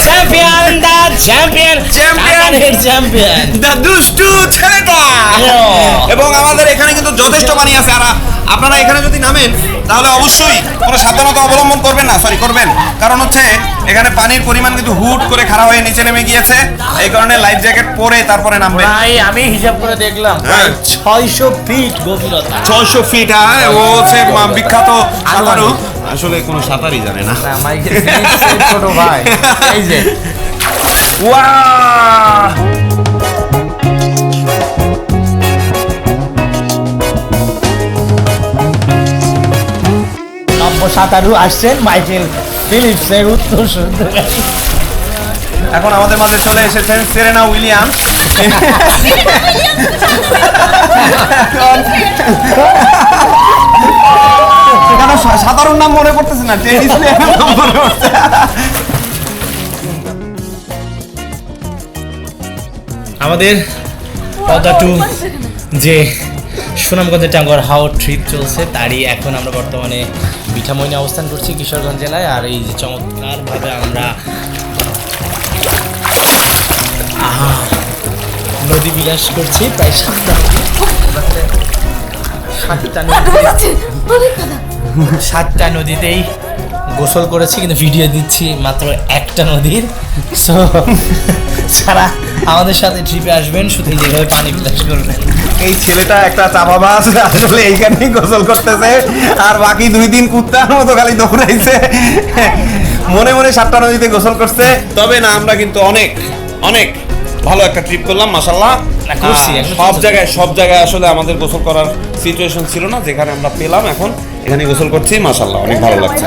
চ্যাম্পিয়ন দা চ্যাম্পিয়ন চ্যাম্পিয়ন দা দুষ্টু ছেলেটা। এবং আমাদের এখানে কিন্তু যথেষ্ট পানি আছে। আর আপনারা এখানে যদি নামেন তাহলে অবশ্যই কোনো সাবধানতা অবলম্বন করবেন না, করবেন। কারণ হচ্ছে এখানে পানির পরিমাণ কিন্তু হুট করে খারাপ হয়ে নিচে নেমে গিয়েছে। এই কারণে লাইফ জ্যাকেট পরে তারপরে নামবেন। ভাই আমি হিসাব করে দেখলাম 600 ফিট গভীরতা। 600 ফিট। ও হচ্ছে বিখ্যাত সাঁতারু, আসলে কোনো সাঁতারই জানে না। মাইকেল ছোট ভাই এই যে ওয়াও! নব্য সাঁতারু আসছেন মাইকেল ফিলিপসের উত্তর সুন্দর। এখন আমাদের মাঝে চলে এসেছেন সেরেনা উইলিয়ামস। কেন সাধারণ নাম মনে পড়তেছে না, টেনিস প্লেয়ারের নাম মনে পড়ছে। আমাদের পদ্মা টু যে সুনামগঞ্জের টাঙ্গর হাওর ট্রিপ চলছে, তারই এখন আমরা বর্তমানে মিঠামইনে অবস্থান করছি কিশোরগঞ্জ জেলায়। আর এই যে চমৎকারভাবে আমরা নদী বিলাস করছি প্রায় 7টা নদীতেই গোসল করেছি, কিন্তু ভিডিও দিচ্ছি মাত্র একটা নদীর। সো যারা আমাদের সাথে ট্রিপে আসবেন শুধু যেভাবে পানি বিলাস করবেন। এই ছেলেটা একটা চাপাবাজ, আসলে এইখানেই গোসল করতেছে। আর বাকি 2 দিন কুত্তার মতো খালি দৌড়াইছে, মনে মনে 7টা নদীতে গোসল করছে। তবে না, আমরা কিন্তু অনেক অনেক ভালো একটা ট্রিপ করলাম মাশাআল্লাহ। সব জায়গায় আসলে আমাদের গোসল করার সিচুয়েশন ছিল না, যেখানে আমরা পেলাম এখন এখানে গোসল করছি মাশাআল্লাহ, অনেক ভালো লাগছে।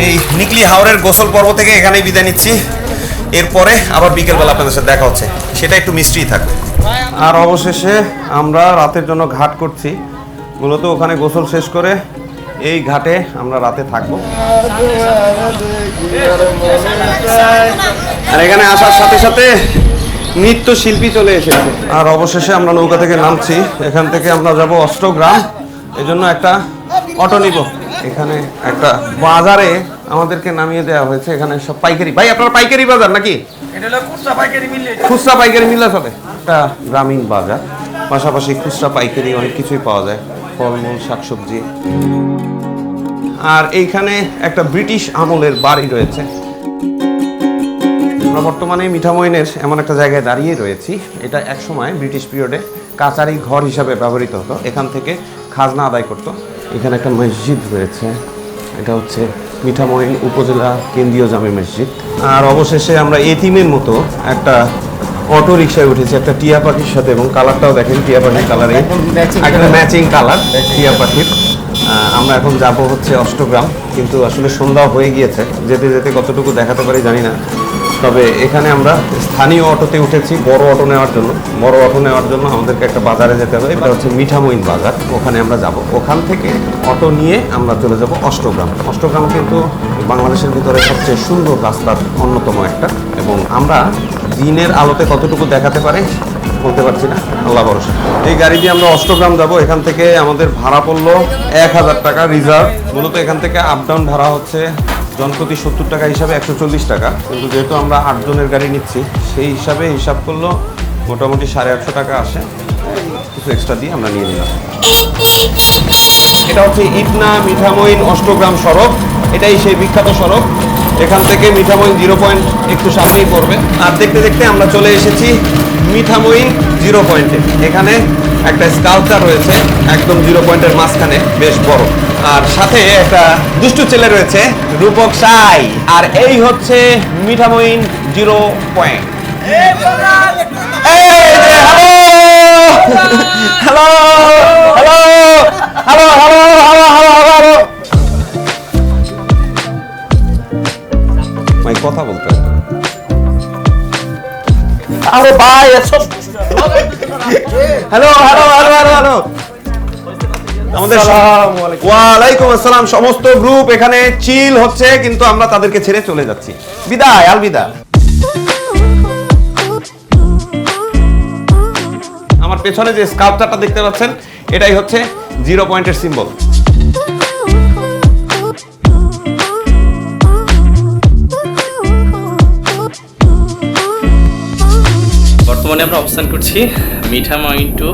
এই নিকলি হাওরের গোসল পর্ব থেকে এখানেই বিদায় নিচ্ছি। এরপরে আবার বিকেলবেলা আপনাদের সাথে দেখা হচ্ছে, সেটা একটু মিষ্টিই থাকবে। আর অবশেষে আমরা রাতের জন্য ঘাট করছি। মূলত ওখানে গোসল শেষ করে এই ঘাটে আমরা রাতে থাকবো। আর এখানে আসার সাথে সাথে নৃত্য শিল্পী চলে এসেছে। আর অবশেষে আমরা নৌকা থেকে নামছি। এখান থেকে আমরা যাব অষ্টগ্রাম, এই জন্য একটা অটো নিব। এখানে একটা বাজারে আমাদেরকে নামিয়ে দেওয়া হয়েছে। এখানে সব পাইকারি। ভাই আপনার পাইকারি বাজার নাকি? খুচরা পাইকারি মিলে চলে। একটা গ্রামীণ বাজার, পাশাপাশি খুচরা পাইকারি অনেক কিছুই পাওয়া যায়, ফলমূল, শাকসবজি। আর এইখানে একটা ব্রিটিশ আমলের বাড়ি রয়েছে। আমরা বর্তমানে মিঠামইনের এমন একটা জায়গায় দাঁড়িয়ে রয়েছি। এটা একসময় ব্রিটিশ পিরিয়ডে কাচারি ঘর হিসাবে ব্যবহৃত হতো, এখান থেকে খাজনা আদায় করতো। এখানে একটা মসজিদ রয়েছে, এটা হচ্ছে মিঠামইন উপজেলা কেন্দ্রীয় জামে মসজিদ। আর অবশেষে আমরা এতিমের মতো একটা অটো রিক্সায় উঠেছি একটা টিয়া পাখির সাথে, এবং কালারটাও দেখেন টিয়া পাখির কালারে, একটা ম্যাচিং কালার টিয়া পাখির। আমরা এখন যাব হচ্ছে অষ্টগ্রাম, কিন্তু আসলে সন্ধ্যা হয়ে গিয়েছে, যেতে যেতে কতটুকু দেখাতে পারি জানি না। তবে এখানে আমরা স্থানীয় অটোতে উঠেছি বড় অটো নেওয়ার জন্য। বড় অটো নেওয়ার জন্য আমাদেরকে একটা বাজারে যেতে হবে, এটা হচ্ছে মিঠামইন বাজার, ওখানে আমরা যাব। ওখান থেকে অটো নিয়ে আমরা চলে যাব অষ্টগ্রাম। অষ্টগ্রাম কিন্তু বাংলাদেশের ভিতরে সবচেয়ে সুন্দর রাস্তার অন্যতম একটা, এবং আমরা দিনের আলোতে কতটুকু দেখাতে পারি বলতে পারছি না, আল্লাহ ভরসা। এই গাড়ি দিয়ে আমরা অষ্টগ্রাম যাব। এখান থেকে আমাদের ভাড়া পড়লো 1000 টাকা রিজার্ভ। মূলত এখান থেকে আপ ডাউন ভাড়া হচ্ছে জনপ্রতি 70 টাকা হিসাবে 140 টাকা, কিন্তু যেহেতু আমরা 8 জনের গাড়ি নিচ্ছি সেই হিসাবে হিসাব করলো মোটামুটি 850 টাকা আসে। কিছু এক্সট্রা দিয়ে আমরা নিয়ে নিলাম। এটা হচ্ছে ইটনা মিঠামইন অষ্টগ্রাম সড়ক, এটাই সেই বিখ্যাত সড়ক। এখান থেকে মিঠামইন 0 পয়েন্ট একটু সামনেই পড়বে। আর দেখতে দেখতে আমরা চলে এসেছি মিঠামইন 0 পয়েন্টে। এখানে একটা স্কাল্পচার রয়েছে একদম 0 পয়েন্টের মাঝখানে, বেশ বড়। আর সাথে একটা দুষ্টু ছেলে রয়েছে, রূপক সাই। আর এই হচ্ছে Mithamain 0 point. Hello hello hello hello hello hello hello. ভাই কথা বলতে আরে ভাই এসব hello hello hello hello hello. আমাদের ওয়ালাইকুম আসসালাম। সমস্ত গ্রুপ এখানে চিল হচ্ছে, কিন্তু আমরা তাদেরকে ছেড়ে চলে যাচ্ছি। বিদায়, আলবিদা। আমার পেছনে যে স্কাল্পচারটা দেখতে পাচ্ছেন এটাই হচ্ছে 0 পয়েন্টের সিম্বল। বর্তমানে আমরা অবস্থান করছি মিঠামইন টু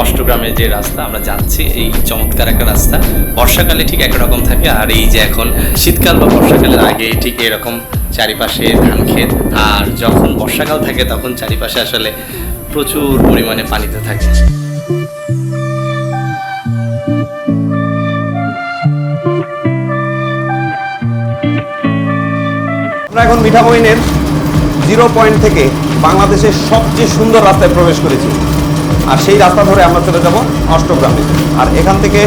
অষ্টগ্রামের যে রাস্তা আমরা যাচ্ছি, এই চমৎকার একটা রাস্তা। বর্ষাকালে ঠিক একরকম থাকে, আর এই যে এখন শীতকাল বা বর্ষাকালের আগে ঠিক এরকম চারিপাশে ধান ক্ষেত, আর যখন বর্ষাকাল থাকে তখন চারিপাশে আসলে প্রচুর পরিমাণে পানিতে থাকে। আমরা এখন মিঠামইনের 0 পয়েন্ট থেকে বাংলাদেশের সবচেয়ে সুন্দর রাস্তায় প্রবেশ করেছি, আর সেই রাস্তা ধরে আমরা চলে যাব অষ্টগ্রামে। আর এখান থেকে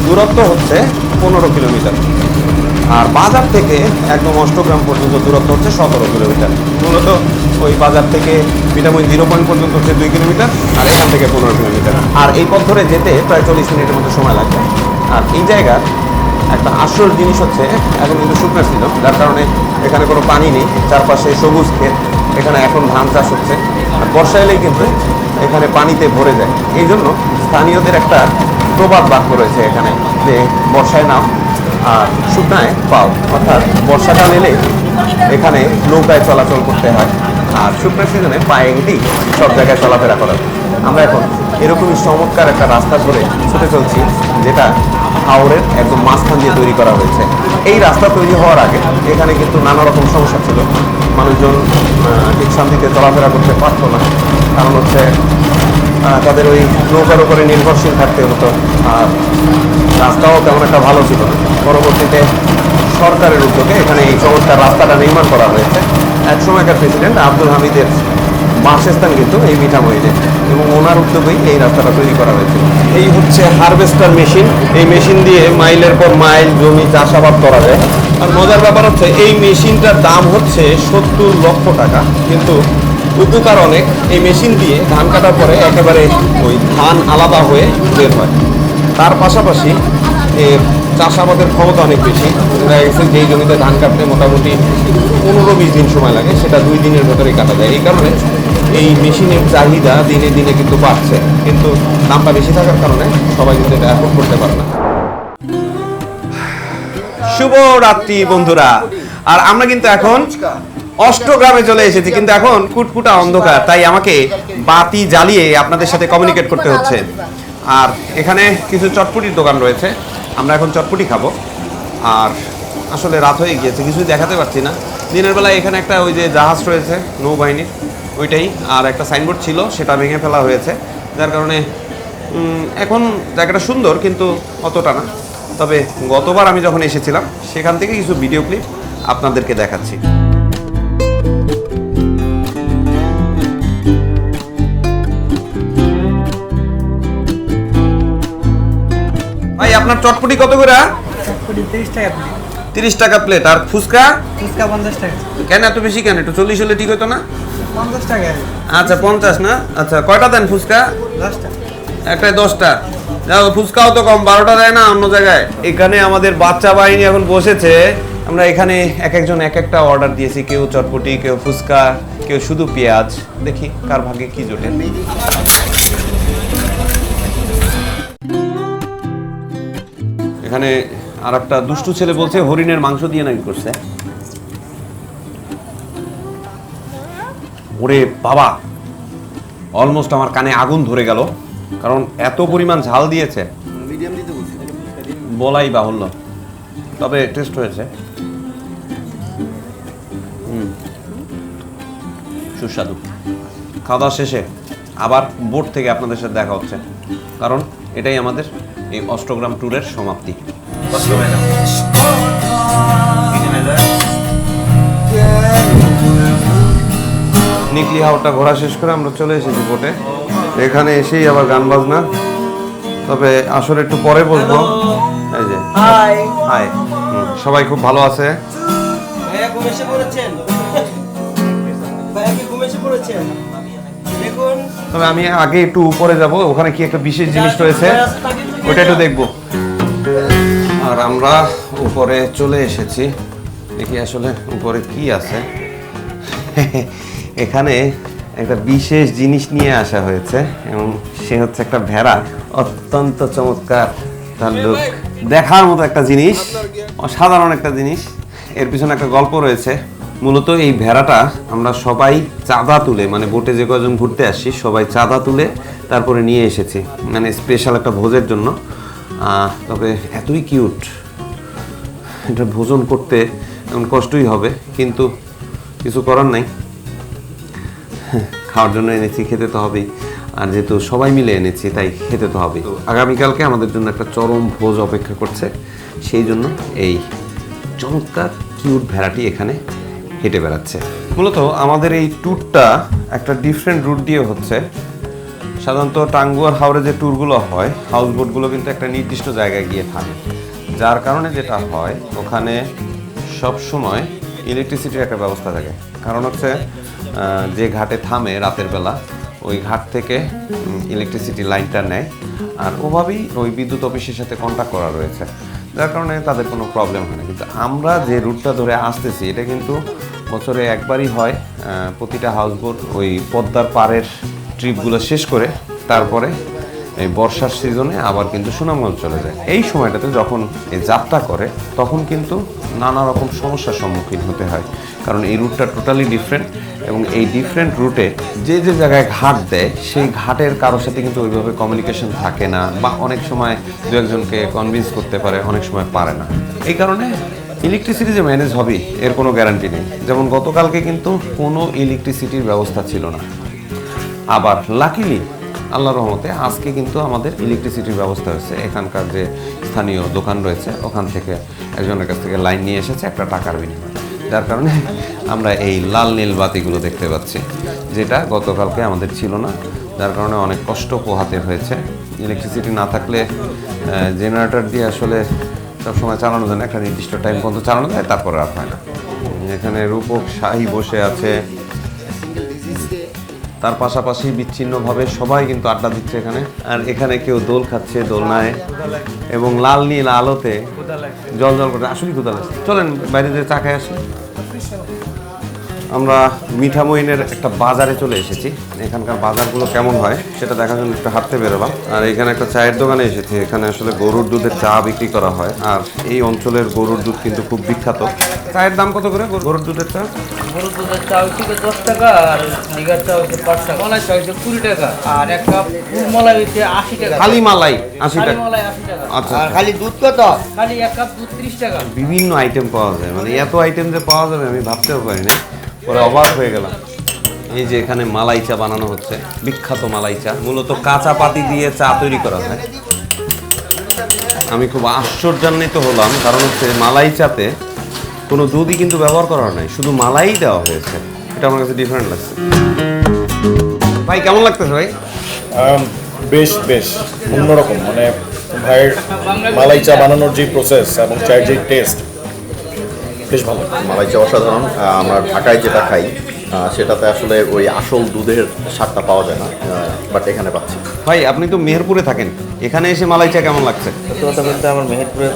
দূরত্ব হচ্ছে 15 কিলোমিটার, আর বাজার থেকে একদম অষ্টগ্রাম পর্যন্ত দূরত্ব হচ্ছে 17 কিলোমিটার। মূলত ওই বাজার থেকে মিঠামইন 0 পয়েন্ট পর্যন্ত হচ্ছে 2 কিলোমিটার, আর এখান থেকে 15 কিলোমিটার। আর এই পথ ধরে যেতে প্রায় 40 মিনিটের মতো সময় লাগবে। আর এই জায়গার একটা আসল জিনিস হচ্ছে এখন কিন্তু শুকনো ছিল, যার কারণে এখানে কোনো পানি নেই, চারপাশে সবুজ ক্ষেত। এখানে এখন ধান চাষ হচ্ছে, আর বর্ষা এলেই কিন্তু এখানে পানিতে ভরে যায়। এই জন্য স্থানীয়দের একটা প্রবাদ বাক্য রয়েছে এখানে, যে বর্ষায় নাও আর শুকনায় পাও। অর্থাৎ বর্ষাকাল এলে এখানে নৌকায় চলাচল করতে হয়, আর শুকনো সিজনে পায়ে হেঁটেই সব জায়গায় চলাফেরা করা। আমরা এখন এরকমই চমৎকার একটা রাস্তা ধরে ছুটে চলছি, যেটা হাওরের একদম মাঝখান দিয়ে তৈরি করা হয়েছে। এই রাস্তা তৈরি হওয়ার আগে এখানে কিন্তু নানা রকম সমস্যা ছিল, মানুষজন ঠিক শান্তিতে চলাফেরা করতে পারতো না। কারণ হচ্ছে তাদের ওই নৌকার উপরে নির্ভরশীল থাকতে হতো, আর রাস্তাও তেমন একটা ভালো ছিল না। পরবর্তীতে সরকারের উদ্যোগে এখানে এই চমৎকার রাস্তাটা নির্মাণ করা হয়েছে। একসময়কার প্রেসিডেন্ট আব্দুল হামিদের বাসস্থান কিন্তু এই মিঠামইনে, এবং ওনার উদ্যোগেই এই রাস্তাটা তৈরি করা হয়েছে। এই হচ্ছে হারভেস্টার মেশিন। এই মেশিন দিয়ে মাইলের পর মাইল জমি চাষাবাদ করা যায়। আর মজার ব্যাপার হচ্ছে এই মেশিনটার দাম হচ্ছে 70 লক্ষ টাকা, কিন্তু উপকার অনেক। এই মেশিন দিয়ে ধান কাটার পরে একেবারে ওই ধান আলাদা হয়ে বের হয়। তার পাশাপাশি এর চাষাবাদের ক্ষমতা অনেক বেশি। দেখা গেছে যেই জমিতে ধান কাটতে মোটামুটি 15-20 দিন সময় লাগে, সেটা 2 দিনের ভেতরেই কাটা যায়। এই কারণে এই মেশিনের চাহিদা দিনে দিনে কিন্তু বাড়ছে, কিন্তু দামটা বেশি থাকার কারণে সবাই কিন্তু এটা অ্যাফোর্ড করতে পারে না। শুভ রাত্রি বন্ধুরা। আর আমরা কিন্তু এখন অষ্টগ্রামে চলে এসেছি, কিন্তু এখন কুটকুটা অন্ধকার, তাই আমাকে বাতি জ্বালিয়ে আপনাদের সাথে কমিউনিকেট করতে হচ্ছে। আর এখানে কিছু চটপটির দোকান রয়েছে, আমরা এখন চটপটি খাবো। আর আসলে রাত হয়ে গিয়েছে, কিছুই দেখাতে পারছি না। দিনের বেলায় এখানে একটা ওই যে জাহাজ রয়েছে নৌবাহিনীর, ওইটাই, আর একটা সাইনবোর্ড ছিল, সেটা ভেঙে ফেলা হয়েছে, যার কারণে এখন জায়গাটা সুন্দর কিন্তু অতটা না। তবে গতবার আমি যখন এসেছিলাম সেখান থেকে কিছু ভিডিও ক্লিপ আপনাদেরকে দেখাচ্ছি। ভাই আপনার চটপটি কত করে? 30 টাকা প্লেট। আর ফুচকা? 50 টাকা। কেন এত বেশি কেন? একটু 40 হলে ঠিক হতো না? 50 টাকা। আচ্ছা 50 না? আচ্ছা কয়টা দেন ফুচকা? 10টা। একটাই 10টা। যাও ফুচকাও তো কম, 12টা দেয় না অন্য জায়গায়। এখানে আমাদের বাচ্চা বাহিনী এখন বসেছে। আমরা এখানে এক একজন এক একটা অর্ডার দিয়েছি, কেউ চটপটি, কেউ ফুচকা, কেউ শুধু পেঁয়াজ। দেখি কার ভাগ্যে কি জোটে। এখানে আর একটা দুষ্টু ছেলে বলছে হরিণের মাংস দিয়ে নাকি করছে। ওরে বাবা, অলমোস্ট আমার কানে আগুন ধরে গেল, কারণ এত পরিমাণ ঝাল দিয়েছে, বলাই বাহুল্য। তবে টেস্ট হয়েছে, সুস্বাদু। খাওয়া দাওয়া শেষে আবার বোট থেকে আপনাদের সাথে দেখা হচ্ছে, কারণ এটাই আমাদের এই অষ্টগ্রাম ট্যুরের সমাপ্তি। নিকলি হাওরটা ঘোরা শেষ করে আমরা চলে এসেছি বোটে। এখানে এসেই আবার গান বাজনা। তবে আসলে একটু পরে বসবো। এই যে হাই, সবাই খুব ভালো আছে। তবে আমি আগে একটু উপরে যাব, ওখানে কি একটা বিশেষ জিনিস রয়েছে ওটা একটু দেখবো। আর আমরা উপরে চলে এসেছি, দেখি আসলে উপরে কি আছে। এখানে একটা বিশেষ জিনিস নিয়ে আসা হয়েছে এবং সে হচ্ছে একটা ভেড়া। অত্যন্ত চমৎকার তার লুক, দেখার মতো একটা জিনিস, অসাধারণ একটা জিনিস। এর পিছনে একটা গল্প রয়েছে। মূলত এই ভেড়াটা আমরা সবাই চাঁদা তুলে, মানে বোটে যে কজন ঘুরতে আসি সবাই চাঁদা তুলে তারপরে নিয়ে এসেছি, মানে স্পেশাল একটা ভোজের জন্য। তবে এতই কিউট, এটা ভোজন করতে এমন কষ্টই হবে, কিন্তু কিছু করার নাই, খাওয়ার জন্য এনেছি, খেতে তো হবেই। আর যেহেতু সবাই মিলে এনেছি তাই খেতে তো হবেই। আগামীকালকে আমাদের জন্য একটা চরম ভোজ অপেক্ষা করছে, সেই জন্য এই চমৎকার কিউট ভেড়াটি এখানে হেঁটে বেড়াচ্ছে। মূলত আমাদের এই ট্যুরটা একটা ডিফারেন্ট রুট দিয়ে হচ্ছে। সাধারণত টাঙ্গুয়ার হাওরে যে ট্যুরগুলো হয়, হাউস বোটগুলো কিন্তু একটা নির্দিষ্ট জায়গায় গিয়ে থাকে, যার কারণে যেটা হয় ওখানে সব সময় ইলেকট্রিসিটির একটা ব্যবস্থা থাকে। কারণ হচ্ছে যে ঘাটে থামে রাতের বেলা, ওই ঘাট থেকে ইলেকট্রিসিটি লাইনটা নেয়, আর ওভাবেই ওই বিদ্যুৎ অফিসের সাথে কন্ট্যাক্ট করা রয়েছে, যার কারণে তাদের কোনো প্রবলেম হয় না। কিন্তু আমরা যে রুটটা ধরে আসতেছি এটা কিন্তু বছরে একবারই হয়। প্রতিটা হাউসবোট ওই পদ্মার পাড়ের ট্রিপগুলো শেষ করে তারপরে এই বর্ষার সিজনে আবার কিন্তু সুনামগঞ্জ চলে যায়। এই সময়টাতে যখন এই যাত্রা করে তখন কিন্তু নানা রকম সমস্যার সম্মুখীন হতে হয়, কারণ এই রুটটা টোটালি ডিফারেন্ট এবং এই ডিফারেন্ট রুটে যে যে জায়গায় ঘাট দেয় সেই ঘাটের কারোর সাথে কিন্তু ওইভাবে কমিউনিকেশন থাকে না, বা অনেক সময় দু একজনকে কনভিন্স করতে পারে, অনেক সময় পারে না। এই কারণে ইলেকট্রিসিটি যে ম্যানেজ হবে এর কোনো গ্যারান্টি নেই। যেমন গতকালকে কিন্তু কোনো ইলেকট্রিসিটির ব্যবস্থা ছিল না, আবার লাকিলি আল্লাহর রহমতে আজকে কিন্তু আমাদের ইলেকট্রিসিটির ব্যবস্থা হয়েছে। এখানকার যে স্থানীয় দোকান রয়েছে ওখান থেকে একজনের কাছ থেকে লাইন নিয়ে এসেছে একটা টাকার বিনিময়ে, যার কারণে আমরা এই লাল নীল বাতিগুলো দেখতে পাচ্ছি, যেটা গতকালকে আমাদের ছিল না, যার কারণে অনেক কষ্ট পোহাতে হয়েছে। ইলেকট্রিসিটি না থাকলে জেনারেটর দিয়ে আসলে সবসময় চালানো যায় না, একটা নির্দিষ্ট টাইম পর্যন্ত চালানো যায়, তারপরে আর হয় না। এখানে রূপক শাহী বসে আছে, তার পাশাপাশি বিচ্ছিন্নভাবে সবাই কিন্তু আড্ডা দিচ্ছে এখানে। আর এখানে কেউ দোল খাচ্ছে দোলনায়, এবং লাল নীল আলোতে জল জল করে আসলেই ক্ষুধা লাগছে। চলেন বাইরে যে চা খাই আসি। আমরা মিঠামইনের একটা বাজারে চলে এসেছি, এখানকার বাজারগুলো কেমন হয় সেটা দেখার জন্য একটু হাঁটতে বেরোলাম। আর এখানে একটা চায়ের দোকানে এসেছি, এখানে আসলে গরুর দুধের চা বিক্রি করা হয়, আর এই অঞ্চলের গরুর দুধ কিন্তু খুব বিখ্যাত। চায়ের দাম কত করে গরুর দুধের চা? গরুর দুধের চা হচ্ছে 10 টাকা, আর লিগার চা হচ্ছে 5 টাকা, মলাই চা হচ্ছে 20 টাকা, আর এক কাপ ফুল মলাই হচ্ছে 80 টাকা। খালি মালাই 80 টাকা? মলাই 80 টাকা। আচ্ছা, আর খালি দুধ কত? খালি এক কাপ দুধ 30 টাকা। বিভিন্ন আইটেম পাওয়া যায়, মানে এত আইটেম যে পাওয়া যাবে আমি ভাবতেও পারি না, পরে অবাক হয়ে গেলাম। এই যে এখানে মালাই চা বানানো হচ্ছে, বিখ্যাত মালাই চা, মূলত কাঁচা পাতি দিয়ে চা তৈরি করা হয়। আমি খুব আশ্চর্যান্বিত হলাম, কারণ হচ্ছে মালাই চাতে কোনো দুধই কিন্তু ব্যবহার করা হয় নাই, শুধু মালাই দেওয়া হয়েছে। এটা আমার কাছে ডিফারেন্ট লাগছে। ভাই কেমন লাগতেছে ভাই? বেশ বেশ অন্যরকম, মানে ভাইয়ের মালাই চা বানানোর যে প্রসেস এবং চায়ের যে টেস্ট বেশ ভালো। মালাই চা অসাধারণ। আমরা ঢাকায় যেটা খাই সেটাতে আসলে ওই আসল দুধের স্বাদটা পাওয়া যায় না, বাট এখানে পাচ্ছি। ভাই আপনি তো মেহেরপুরে থাকেন, এখানে এসে মালাই চা কেমন লাগছে? সত্যি কথা বলতে আমার মেহেরপুরে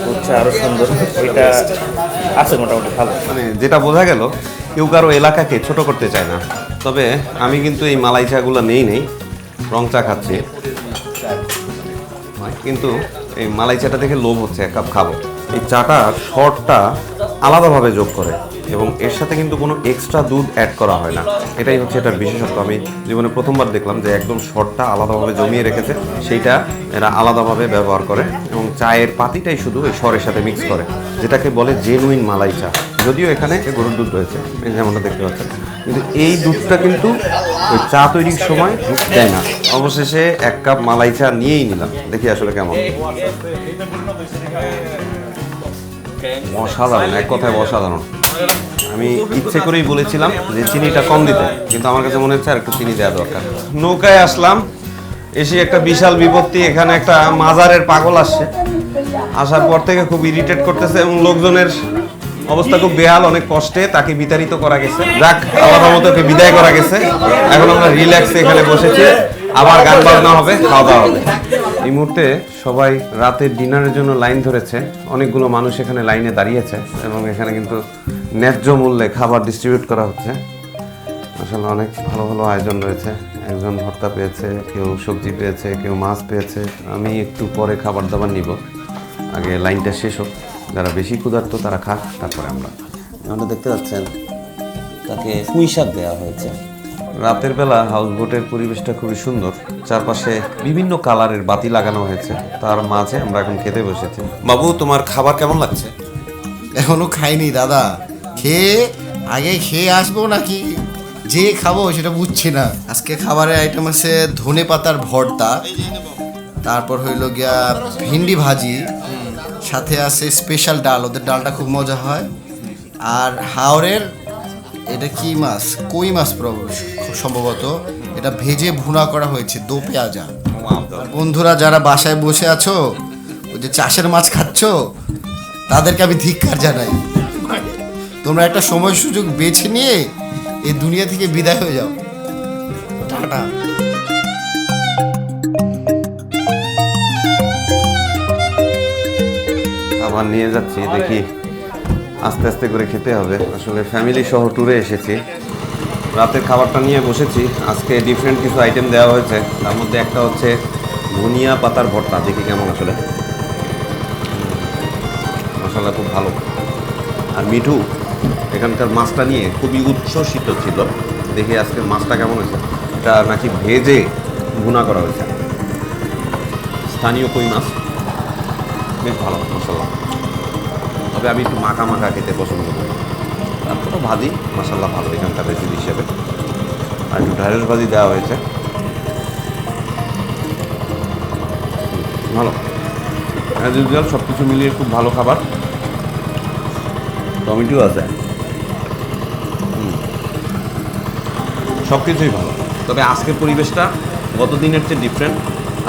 হচ্ছে আরো সুন্দর, এটা আছে মোটামুটি ভালো। মানে যেটা বোঝা গেল কেউ কারো এলাকাকে ছোট করতে চায় না। তবে আমি কিন্তু এই মালাই চাগুলো নেই রং চা খাচ্ছি, কিন্তু এই মালাই চাটা দেখে লোভ হচ্ছে এক কাপ খাবো। এই চাটা শর্টটা আলাদাভাবে যোগ করে এবং এর সাথে কিন্তু কোনো এক্সট্রা দুধ অ্যাড করা হয় না, এটাই হচ্ছে এটার বিশেষত্ব। আমি জীবনে প্রথমবার দেখলাম যে একদম শর্টটা আলাদাভাবে জমিয়ে রেখেছে, সেইটা এরা আলাদাভাবে ব্যবহার করে এবং চায়ের পাতিটাই শুধু এই শরের সাথে মিক্স করে, যেটাকে বলে জেনুইন মালাই চা। যদিও এখানে গরুর দুধ রয়েছে যেমনটা দেখতে পাচ্ছেন, কিন্তু এই দুধটা কিন্তু ওই চা তৈরির সময় দেয় না। অবশেষে এক কাপ মালাই চা নিয়েই নিলাম, দেখি আসলে কেমন। অসাধারণ, এক কথায় অসাধারণ। আমি ইচ্ছে করেই বলেছিলাম যে চিনিটা কম দিতে, কিন্তু আমার কাছে মনে হচ্ছে আর একটু চিনি দেওয়া দরকার। নৌকায় আসলাম, এসে একটা বিশাল বিপত্তি, এখানে একটা মাজারের পাগল আসছে। আসার পর থেকে খুব ইরিটেট করতেছে এবং লোকজনের অবস্থা খুব বেহাল, অনেক কষ্টে তাকে বিতাড়িত করা গেছে। যাক, আল্লাহর মতো ওকে বিদায় করা গেছে। এখন আমরা রিল্যাক্সে এখানে বসেছি, আবার গান বাজনা হবে, খাওয়া দাওয়া হবে। এই মুহূর্তে সবাই রাতের ডিনারের জন্য লাইন ধরেছে, অনেকগুলো মানুষ এখানে লাইনে দাঁড়িয়েছে এবং এখানে কিন্তু ন্যায্য মূল্যে খাবার ডিস্ট্রিবিউট করা হচ্ছে। আসলে অনেক ভালো ভালো আয়োজন রয়েছে, একজন ভর্তা পেয়েছে, কেউ সবজি পেয়েছে, কেউ মাছ পেয়েছে। আমি একটু পরে খাবার দাবার নিব, আগে লাইনটা শেষ হোক। যারা বেশি ক্ষুধার্ত তারা খাক, তারপরে আমরা দেখতে পাচ্ছেন তাকে পুঁই শাক দেওয়া হয়েছে। রাতের বেলা হাউস বোটের পরিবেশটা খুবই সুন্দর, চারপাশে বিভিন্ন কালারের বাতি লাগানো হয়েছে, তার মাঝে আমরা এখন খেতে বসেছি। বাবু, তোমার খাবার কেমন লাগছে? এখনো খাইনি দাদা, আগে খেয়ে আসবো নাকি যে খাবো সেটা বুঝছি না। আজকে খাবারের আইটেম আছে ধনে পাতার ভর্তা, তারপর হইল গিয়া ভিন্ডি ভাজি, সাথে আছে স্পেশাল ডাল, ওদের ডালটা খুব মজা হয়। আর হাওরের এটা কি মাছ, কই মাছ খুব সম্ভবত, এটা ভেজে ভুনা করা হয়েছে দো পেঁয়াজা। বন্ধুরা যারা বাসায় বসে আছো, ওই যে চাষের মাছ খাচ্ছ, তাদেরকে আমি ধিক্কার জানাই। তোমরা একটা সময় সুযোগ বেছে নিয়ে এই দুনিয়া থেকে বিদায় হয়ে যাও। টাটা। আবার নিয়ে যাচ্ছি, দেখি আস্তে আস্তে করে খেতে হবে। আসলে ফ্যামিলি সহ ট্যুরে এসেছি, রাতের খাবারটা নিয়ে বসেছি। আজকে ডিফারেন্ট কিছু আইটেম দেওয়া হয়েছে, তার মধ্যে একটা হচ্ছে ধনিয়া পাতার ভর্তা। দেখি কেমন আসলে, মশলা খুব ভালো। আর মিঠু এখানকার মাছটা নিয়ে খুবই উচ্ছ্বসিত ছিল, দেখি আজকের মাছটা কেমন হয়েছে। এটা নাকি ভেজে ভুনা করা হয়েছে, স্থানীয় কই মাছ, বেশ ভালো মশলা। তবে আমি একটু মাখা মাখা খেতে পছন্দ করি। তারপরে ভাজি মশলা ভালো এখানকার রেসিপি হিসেবে। আর একটু ঢ্যাঁড়স ভাজি দেওয়া হয়েছে, ভালো। অ্যাজ ইউজুয়াল সব কিছু মিলিয়ে খুব ভালো খাবার। টমেটো আছে, সব কিছুই ভালো। তবে আজকের পরিবেশটা গত দিনের চেয়ে ডিফারেন্ট।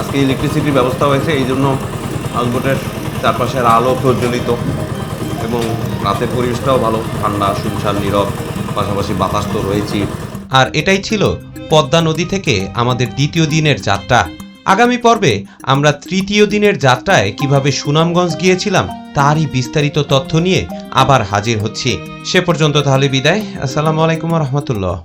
আজকে ইলেকট্রিসিটির ব্যবস্থা হয়েছে, এই জন্য হাউসবোটের চারপাশের আলো প্রজ্বলিত এবং রাতের পরিবেশটাও ভালো, ঠান্ডা, শুনশান, নীরব, পাশাপাশি বাতাস তো রয়েছেই। আর এটাই ছিল পদ্মা নদী থেকে আমাদের দ্বিতীয় দিনের যাত্রা। আগামী পর্বে আমরা তৃতীয় দিনের যাত্রায় কিভাবে সুনামগঞ্জ গিয়েছিলাম তারই বিস্তারিত তথ্য নিয়ে আবার হাজির হচ্ছি। সে পর্যন্ত তাহলে বিদায়। আসসালামু আলাইকুম ওয়া রাহমাতুল্লাহ।